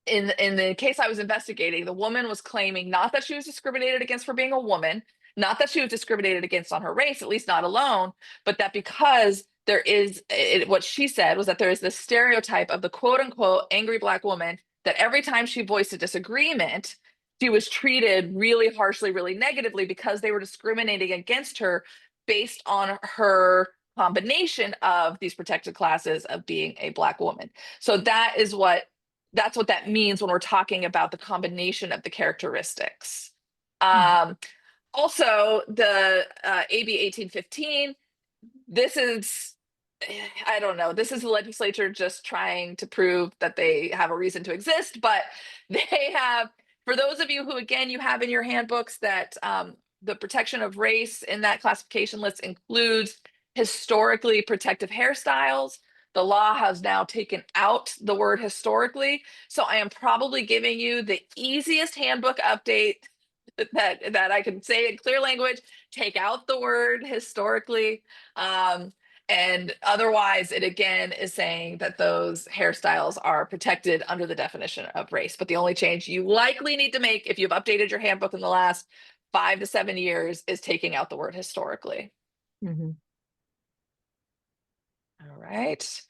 in the case I was investigating, the woman was claiming not that she was discriminated against for being a woman, not that she was discriminated against on her race, at least not alone, but that because there is what she said was that there is this stereotype of the quote unquote angry Black woman that every time she voiced a disagreement, she was treated really harshly, really negatively because they were discriminating against her based on her combination of these protected classes of being a Black woman. So that's what that means when we're talking about the combination of the characteristics. Mhm. Also, the AB 1815, this is, I don't know, this is the legislature just trying to prove that they have a reason to exist, but they have, for those of you who, again, you have in your handbooks that the protection of race in that classification list includes historically protective hairstyles. The law has now taken out the word historically. So I am probably giving you the easiest handbook update that I can say in clear language. Take out the word historically. And otherwise, it again is saying that those hairstyles are protected under the definition of race. But the only change you likely need to make if you've updated your handbook in the last 5 to 7 years is taking out the word historically. Mm-hmm. All right.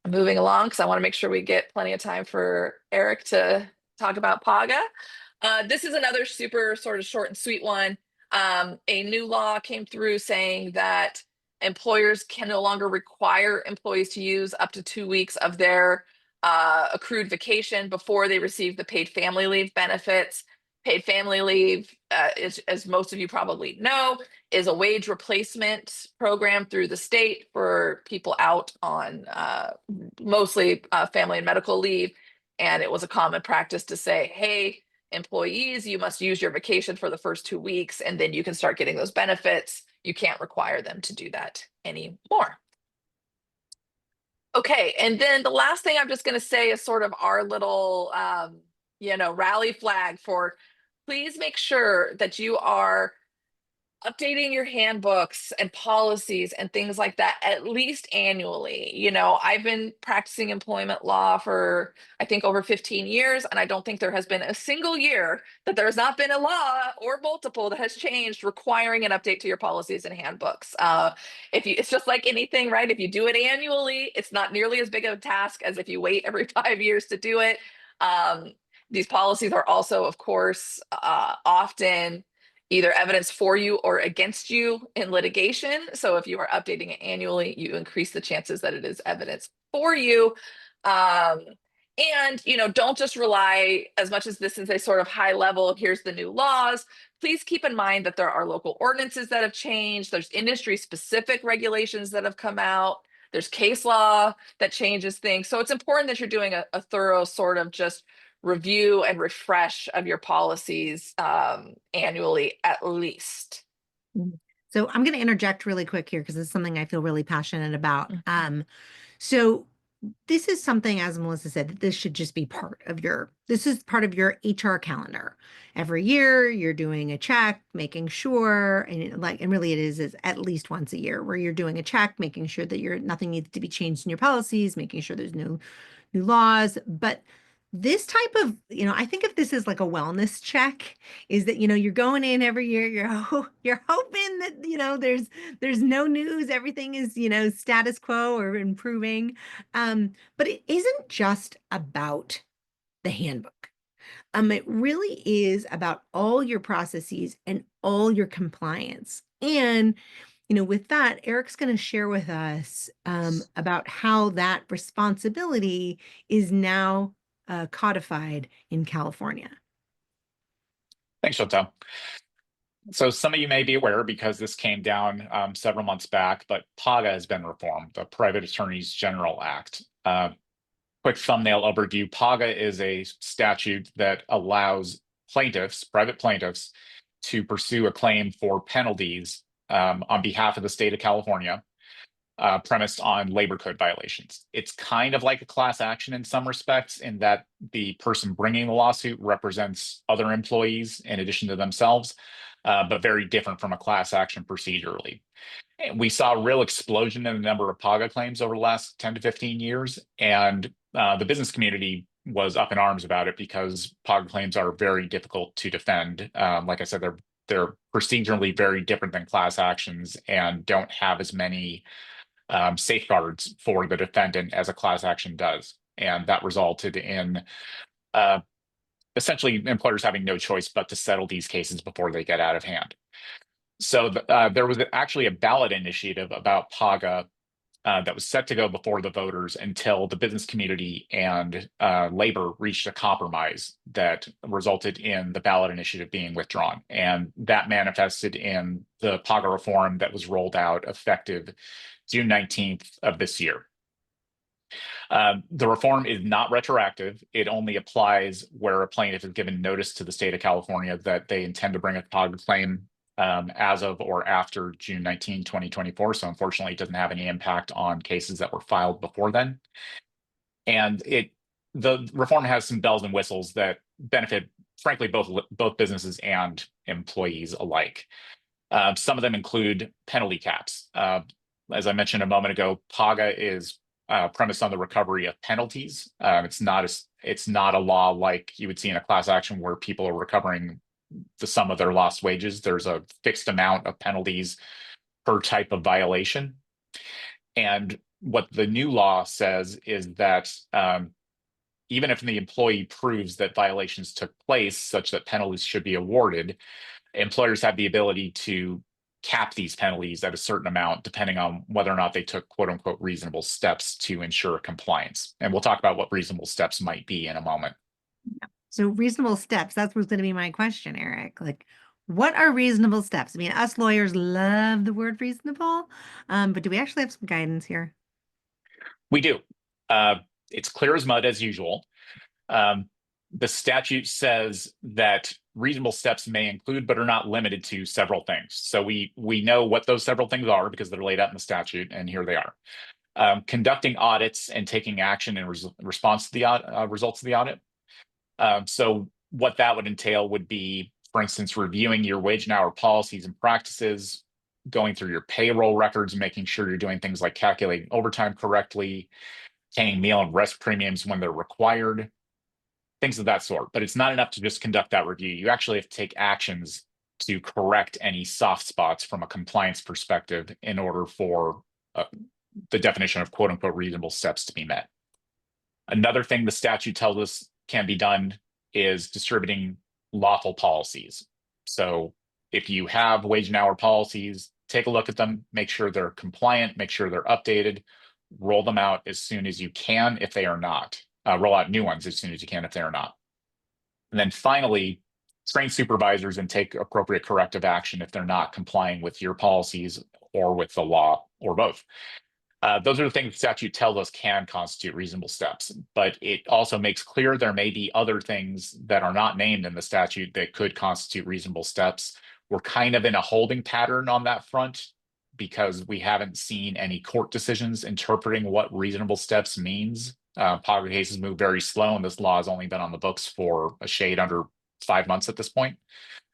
I'm moving along because I want to make sure we get plenty of time for Eric to talk about PAGA. This is another super sort of short and sweet one. A new law came through saying that employers can no longer require employees to use up to 2 weeks of their accrued vacation before they receive the paid family leave benefits. Paid family leave, as most of you probably know, is a wage replacement program through the state for people out on mostly family and medical leave. And it was a common practice to say, hey, employees, you must use your vacation for the first 2 weeks, and then you can start getting those benefits. You can't require them to do that anymore. Okay, and then the last thing I'm just going to say is sort of our little, rally flag for please make sure that you are updating your handbooks and policies and things like that at least annually. I've been practicing employment law for I think over 15 years, and I don't think there has been a single year that there's not been a law or multiple that has changed requiring an update to your policies and handbooks. It's just like anything, right? If you do it annually, it's not nearly as big of a task as if you wait every 5 years to do it. These policies are also, of course, often either evidence for you or against you in litigation. So if you are updating it annually, you increase the chances that it is evidence for you. And don't just rely, as much as this is a sort of high level, here's the new laws, please keep in mind that there are local ordinances that have changed. There's industry specific regulations that have come out. There's case law that changes things. So it's important that you're doing a thorough sort of just review and refresh of your policies annually at least. So I'm going to interject really quick here because this is something I feel really passionate about. So this is something, as Melissa said, that this should just be this is part of your HR calendar. Every year you're doing a check, making sure, and really it is at least once a year where you're doing a check, making sure that nothing needs to be changed in your policies, making sure there's no new laws. But this type of, I think if this is like a wellness check, is that, you're going in every year, you're hoping that, there's no news, everything is, status quo or improving. But it isn't just about the handbook. It really is about all your processes and all your compliance. And with that, Eric's going to share with us about how that responsibility is now codified in California. Thanks, Chantal. So some of you may be aware because this came down several months back, but PAGA has been reformed, the Private Attorneys General Act. Quick thumbnail overview, PAGA is a statute that allows private plaintiffs, to pursue a claim for penalties on behalf of the state of California, premised on labor code violations. It's kind of like a class action in some respects, in that the person bringing the lawsuit represents other employees in addition to themselves, but very different from a class action procedurally. And we saw a real explosion in the number of PAGA claims over the last 10 to 15 years, and the business community was up in arms about it because PAGA claims are very difficult to defend. Like I said, they're procedurally very different than class actions and don't have as many safeguards for the defendant as a class action does. And that resulted in essentially employers having no choice but to settle these cases before they get out of hand. So there was actually a ballot initiative about PAGA that was set to go before the voters until the business community and labor reached a compromise that resulted in the ballot initiative being withdrawn. And that manifested in the PAGA reform that was rolled out effective June 19th of this year. The reform is not retroactive. It only applies where a plaintiff is given notice to the state of California that they intend to bring a PAGA claim as of or after June 19, 2024. So unfortunately, it doesn't have any impact on cases that were filed before then. And the reform has some bells and whistles that benefit, frankly, both businesses and employees alike. Some of them include penalty caps. As I mentioned a moment ago, PAGA is premised on the recovery of penalties. It's not a law like you would see in a class action where people are recovering the sum of their lost wages. There's a fixed amount of penalties per type of violation. And what the new law says is that even if the employee proves that violations took place such that penalties should be awarded, employers have the ability to cap these penalties at a certain amount, depending on whether or not they took quote unquote reasonable steps to ensure compliance. And we'll talk about what reasonable steps might be in a moment. So reasonable steps, that's what's going to be my question, Eric. Like, what are reasonable steps? I mean, us lawyers love the word reasonable, but do we actually have some guidance here? We do. It's clear as mud as usual. The statute says that reasonable steps may include, but are not limited to, several things. So we know what those several things are because they're laid out in the statute, and here they are. Conducting audits and taking action in response to the results of the audit. So what that would entail would be, for instance, reviewing your wage and hour policies and practices, going through your payroll records, making sure you're doing things like calculating overtime correctly, paying meal and rest premiums when they're required, things of that sort. But it's not enough to just conduct that review. You actually have to take actions to correct any soft spots from a compliance perspective in order for the definition of quote unquote reasonable steps to be met. Another thing the statute tells us can be done is distributing lawful policies. So if you have wage and hour policies, take a look at them, make sure they're compliant, make sure they're updated, roll them out as soon as you can if they are not. Roll out new ones as soon as you can if they are not. And then finally, train supervisors and take appropriate corrective action if they're not complying with your policies or with the law or both. Those are the things the statute tells us can constitute reasonable steps, but it also makes clear there may be other things that are not named in the statute that could constitute reasonable steps. We're kind of in a holding pattern on that front because we haven't seen any court decisions interpreting what reasonable steps means. PAGA cases move very slow, and this law has only been on the books for a shade under 5 months at this point.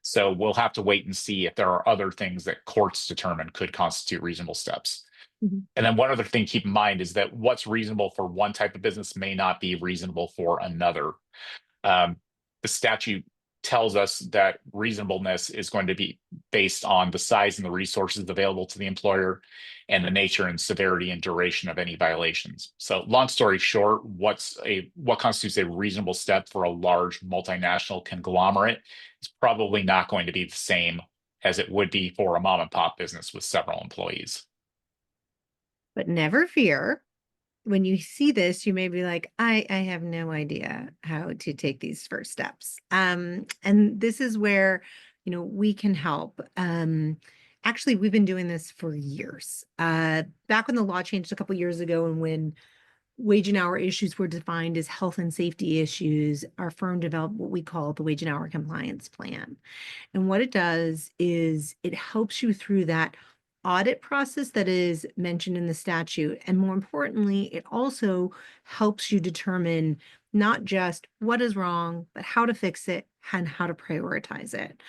So we'll have to wait and see if there are other things that courts determine could constitute reasonable steps. And then one other thing to keep in mind is that what's reasonable for one type of business may not be reasonable for another. The statute tells us that reasonableness is going to be based on the size and the resources available to the employer and the nature and severity and duration of any violations. So long story short, what constitutes a reasonable step for a large multinational conglomerate is probably not going to be the same as it would be for a mom and pop business with several employees. But never fear. When you see this, you may be like, I have no idea how to take these first steps. And this is where, we can help. Actually, we've been doing this for years. Back when the law changed a couple years ago and when wage and hour issues were defined as health and safety issues, our firm developed what we call the wage and hour compliance plan. And what it does is it helps you through that audit process that is mentioned in the statute. And more importantly, it also helps you determine not just what is wrong, but how to fix it and how to prioritize it.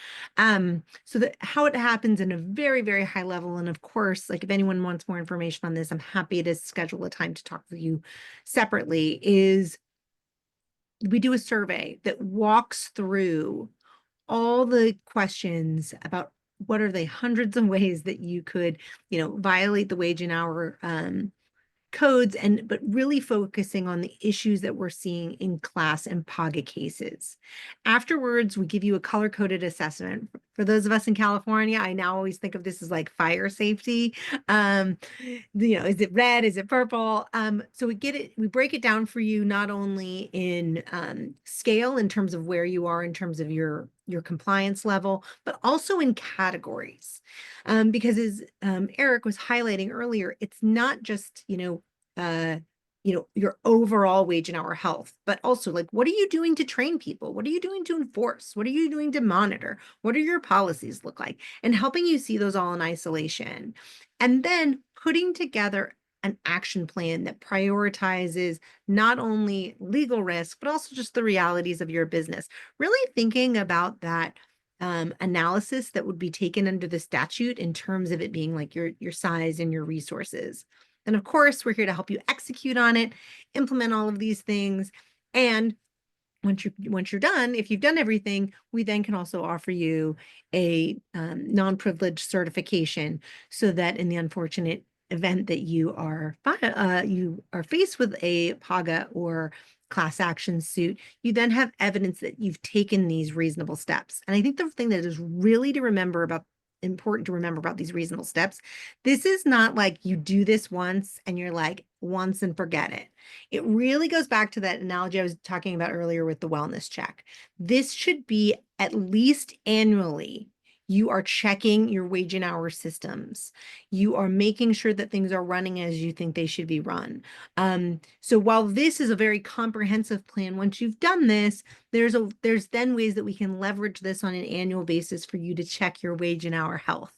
So that how it happens in a very, very high level. And of course, like if anyone wants more information on this, I'm happy to schedule a time to talk with you separately, is we do a survey that walks through all the questions about what are the hundreds of ways that you could, violate the wage and hour codes, but really focusing on the issues that we're seeing in class and PAGA cases. Afterwards, we give you a color-coded assessment. For those of us in California, I now always think of this as like fire safety. Is it red? Is it purple? So we break it down for you not only in scale in terms of where you are in terms of your compliance level, but also in categories. Because as Eric was highlighting earlier, it's not just, your overall wage and hour health, but also like, what are you doing to train people? What are you doing to enforce? What are you doing to monitor? What do your policies look like? And helping you see those all in isolation. And then putting together an action plan that prioritizes not only legal risk, but also just the realities of your business. Really thinking about that analysis that would be taken under the statute in terms of it being like your size and your resources. And of course, we're here to help you execute on it, implement all of these things. And once you're done, if you've done everything, we then can also offer you a non-privileged certification so that in the unfortunate event that you are faced with a PAGA or class action suit, you then have evidence that you've taken these reasonable steps. And I think the thing that is really important to remember about these reasonable steps, this is not like you do this once and you're like once and forget it. It really goes back to that analogy I was talking about earlier with the wellness check. This should be at least annually. You are checking your wage and hour systems. You are making sure that things are running as you think they should be run. So while this is a very comprehensive plan, once you've done this, there's then ways that we can leverage this on an annual basis for you to check your wage and hour health,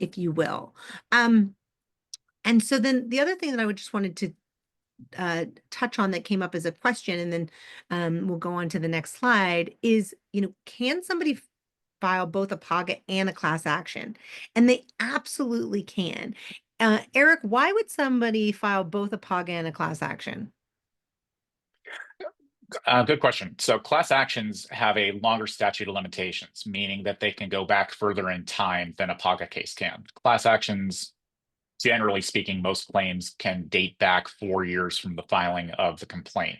if you will. And so then the other thing that I would just wanted to touch on that came up as a question, and then we'll go on to the next slide, is, can somebody file both a PAGA and a class action? And they absolutely can. Eric, why would somebody file both a PAGA and a class action? Good question. So class actions have a longer statute of limitations, meaning that they can go back further in time than a PAGA case can. Class actions, generally speaking, most claims can date back 4 years from the filing of the complaint.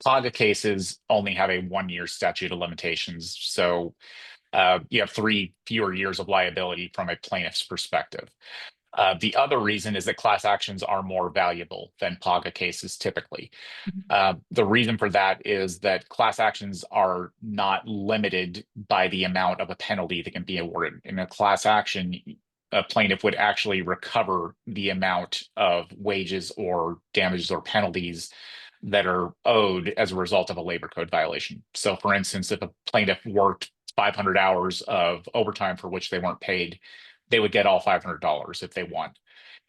PAGA cases only have a 1-year statute of limitations. So you have 3 fewer years of liability from a plaintiff's perspective. The other reason is that class actions are more valuable than PAGA cases typically. The reason for that is that class actions are not limited by the amount of a penalty that can be awarded. In a class action, a plaintiff would actually recover the amount of wages or damages or penalties that are owed as a result of a labor code violation. So for instance, if a plaintiff worked 500 hours of overtime for which they weren't paid, they would get all $500 if they won.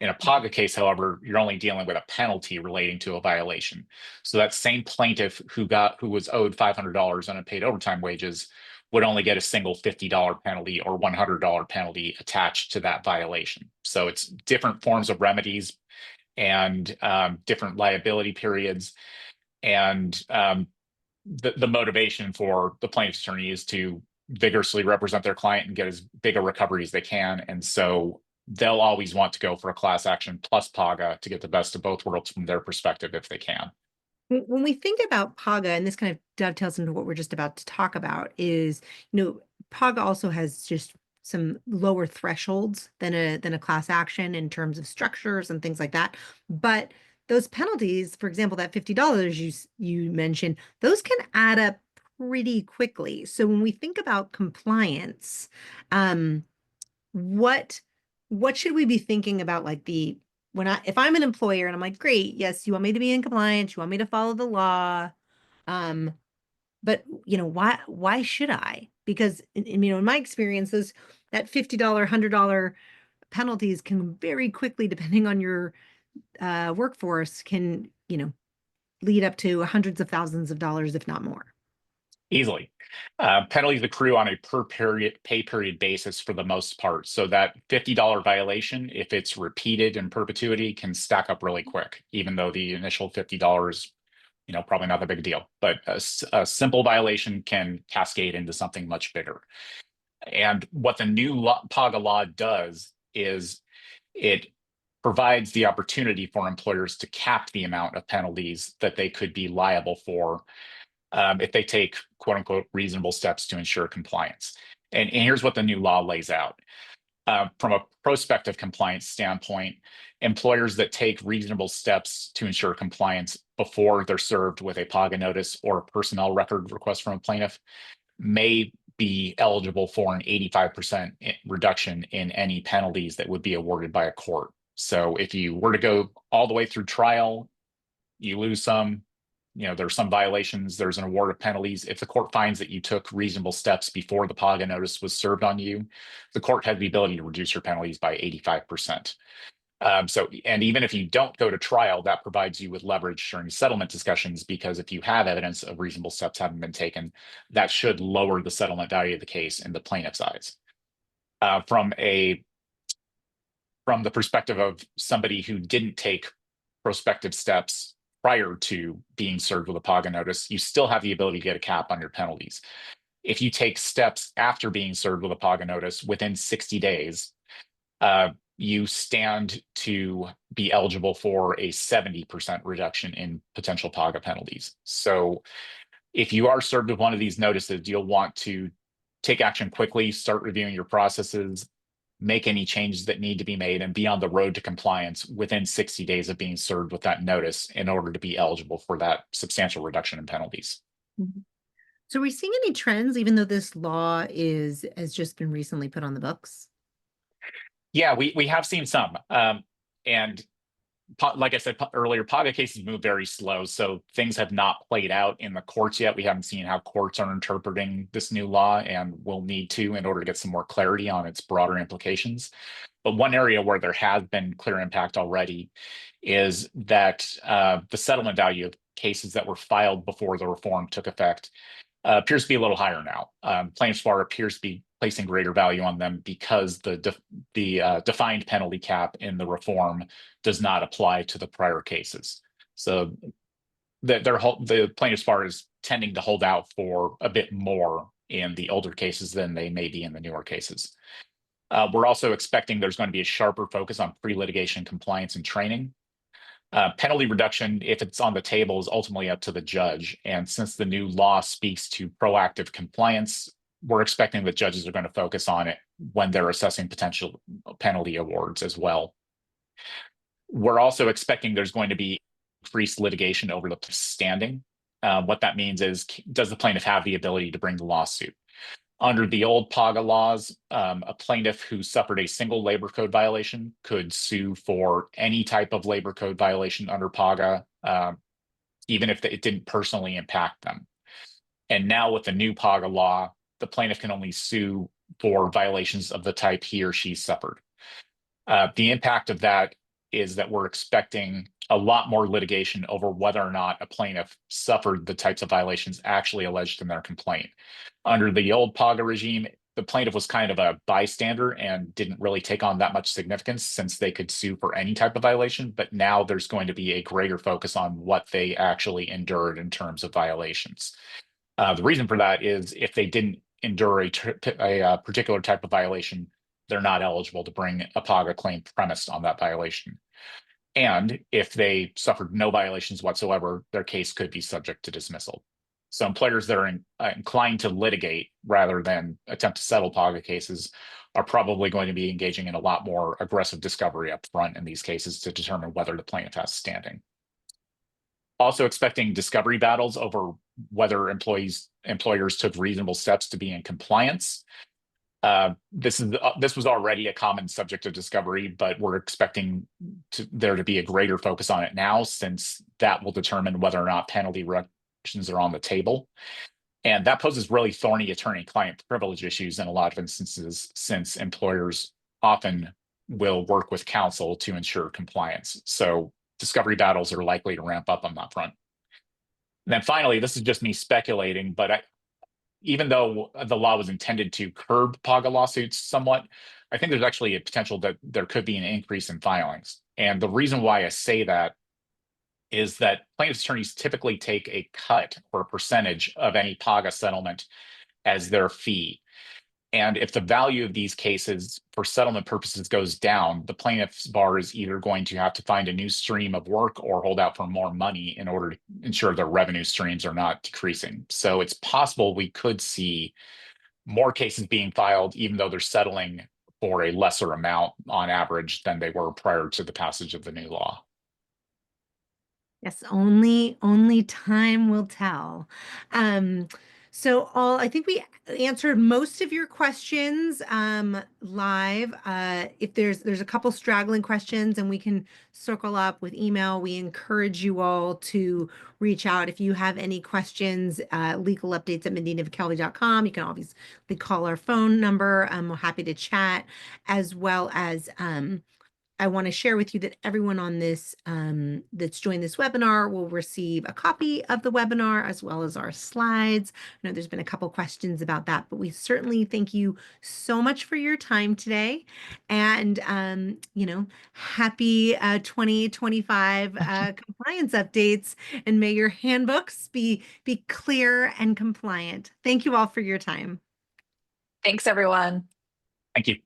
In a PAGA case, however, you're only dealing with a penalty relating to a violation. So that same plaintiff who was owed $500 unpaid overtime wages would only get a single $50 penalty or $100 penalty attached to that violation. So it's different forms of remedies and different liability periods. And the motivation for the plaintiff's attorney is to vigorously represent their client and get as big a recovery as they can. And so they'll always want to go for a class action plus PAGA to get the best of both worlds from their perspective if they can. When we think about PAGA, and this kind of dovetails into what we're just about to talk about, is, PAGA also has just some lower thresholds than a class action in terms of structures and things like that. But those penalties, for example, that $50 you mentioned, those can add up pretty quickly. So when we think about compliance, what should we be thinking about? Like if I'm an employer and I'm like, great, yes, you want me to be in compliance, you want me to follow the law, but why should I? Because in my experience, that $50, $100 penalties can very quickly, depending on your workforce, can lead up to hundreds of thousands of dollars, if not more. Easily. Penalties accrue on a per pay period basis for the most part. So that $50 violation, if it's repeated in perpetuity, can stack up really quick, even though the initial $50, probably not a big deal. But a simple violation can cascade into something much bigger. And what the new PAGA law does is it provides the opportunity for employers to cap the amount of penalties that they could be liable for if they take quote unquote reasonable steps to ensure compliance. And here's what the new law lays out. From a prospective compliance standpoint, employers that take reasonable steps to ensure compliance before they're served with a PAGA notice or a personnel record request from a plaintiff may be eligible for an 85% reduction in any penalties that would be awarded by a court. So if you were to go all the way through trial you lose some. There's some violations, there's an award of penalties. If the court finds that you took reasonable steps before the PAGA notice was served on you, the court has the ability to reduce your penalties by 85%. And even if you don't go to trial, that provides you with leverage during settlement discussions, because if you have evidence of reasonable steps having been taken, that should lower the settlement value of the case in the plaintiff's eyes. From the perspective of somebody who didn't take prospective steps prior to being served with a PAGA notice, you still have the ability to get a cap on your penalties. If you take steps after being served with a PAGA notice within 60 days, you stand to be eligible for a 70% reduction in potential PAGA penalties. So if you are served with one of these notices, you'll want to take action quickly, start reviewing your processes, make any changes that need to be made, and be on the road to compliance within 60 days of being served with that notice in order to be eligible for that substantial reduction in penalties. Mm-hmm. So are we seeing any trends, even though this law has just been recently put on the books? Yeah, we have seen some. And like I said earlier, PAGA cases move very slow, so things have not played out in the courts yet. We haven't seen how courts are interpreting this new law, and will need to in order to get some more clarity on its broader implications. But one area where there has been clear impact already is that the settlement value of cases that were filed before the reform took effect appears to be a little higher now. Plaintiffs' bar appears to be placing greater value on them because the defined penalty cap in the reform does not apply to the prior cases. So the plaintiffs' bar is tending to hold out for a bit more in the older cases than they may be in the newer cases. We're also expecting there's going to be a sharper focus on pre-litigation compliance and training. Penalty reduction, if it's on the table, is ultimately up to the judge. And since the new law speaks to proactive compliance, we're expecting that judges are going to focus on it when they're assessing potential penalty awards as well. We're also expecting there's going to be increased litigation over the standing. What that means is, does the plaintiff have the ability to bring the lawsuit? Under the old PAGA laws, a plaintiff who suffered a single labor code violation could sue for any type of labor code violation under PAGA, even if it didn't personally impact them. And now with the new PAGA law, the plaintiff can only sue for violations of the type he or she suffered. The impact of that is that we're expecting a lot more litigation over whether or not a plaintiff suffered the types of violations actually alleged in their complaint. Under the old PAGA regime, the plaintiff was kind of a bystander and didn't really take on that much significance, since they could sue for any type of violation. But now there's going to be a greater focus on what they actually endured in terms of violations. The reason for that is, if they didn't endure a particular type of violation, they're not eligible to bring a PAGA claim premised on that violation. And if they suffered no violations whatsoever, their case could be subject to dismissal. So employers that are inclined to litigate rather than attempt to settle PAGA cases are probably going to be engaging in a lot more aggressive discovery up front in these cases to determine whether the plaintiff has standing. Also expecting discovery battles over whether employers took reasonable steps to be in compliance. This was already a common subject of discovery, but we're expecting there to be a greater focus on it now, since that will determine whether or not penalty reductions are on the table. And that poses really thorny attorney-client privilege issues in a lot of instances, since employers often will work with counsel to ensure compliance. So discovery battles are likely to ramp up on that front. And then finally, this is just me speculating, but even though the law was intended to curb PAGA lawsuits somewhat, I think there's actually a potential that there could be an increase in filings. And the reason why I say that is that plaintiff's attorneys typically take a cut or a percentage of any PAGA settlement as their fee. And if the value of these cases for settlement purposes goes down, the plaintiff's bar is either going to have to find a new stream of work or hold out for more money in order to ensure their revenue streams are not decreasing. So it's possible we could see more cases being filed, even though they're settling for a lesser amount on average than they were prior to the passage of the new law. Yes, only time will tell. So I think we answered most of your questions live. If there's a couple straggling questions and we can circle up with email, we encourage you all to reach out. If you have any questions, legal updates at medinamckelvey.com. You can obviously call our phone number. We're happy to chat, as well as I want to share with you that everyone on this that's joined this webinar will receive a copy of the webinar as well as our slides. I know there's been a couple questions about that, but we certainly thank you so much for your time today. And, happy 2025 compliance updates, and may your handbooks be clear and compliant. Thank you all for your time. Thanks, everyone. Thank you.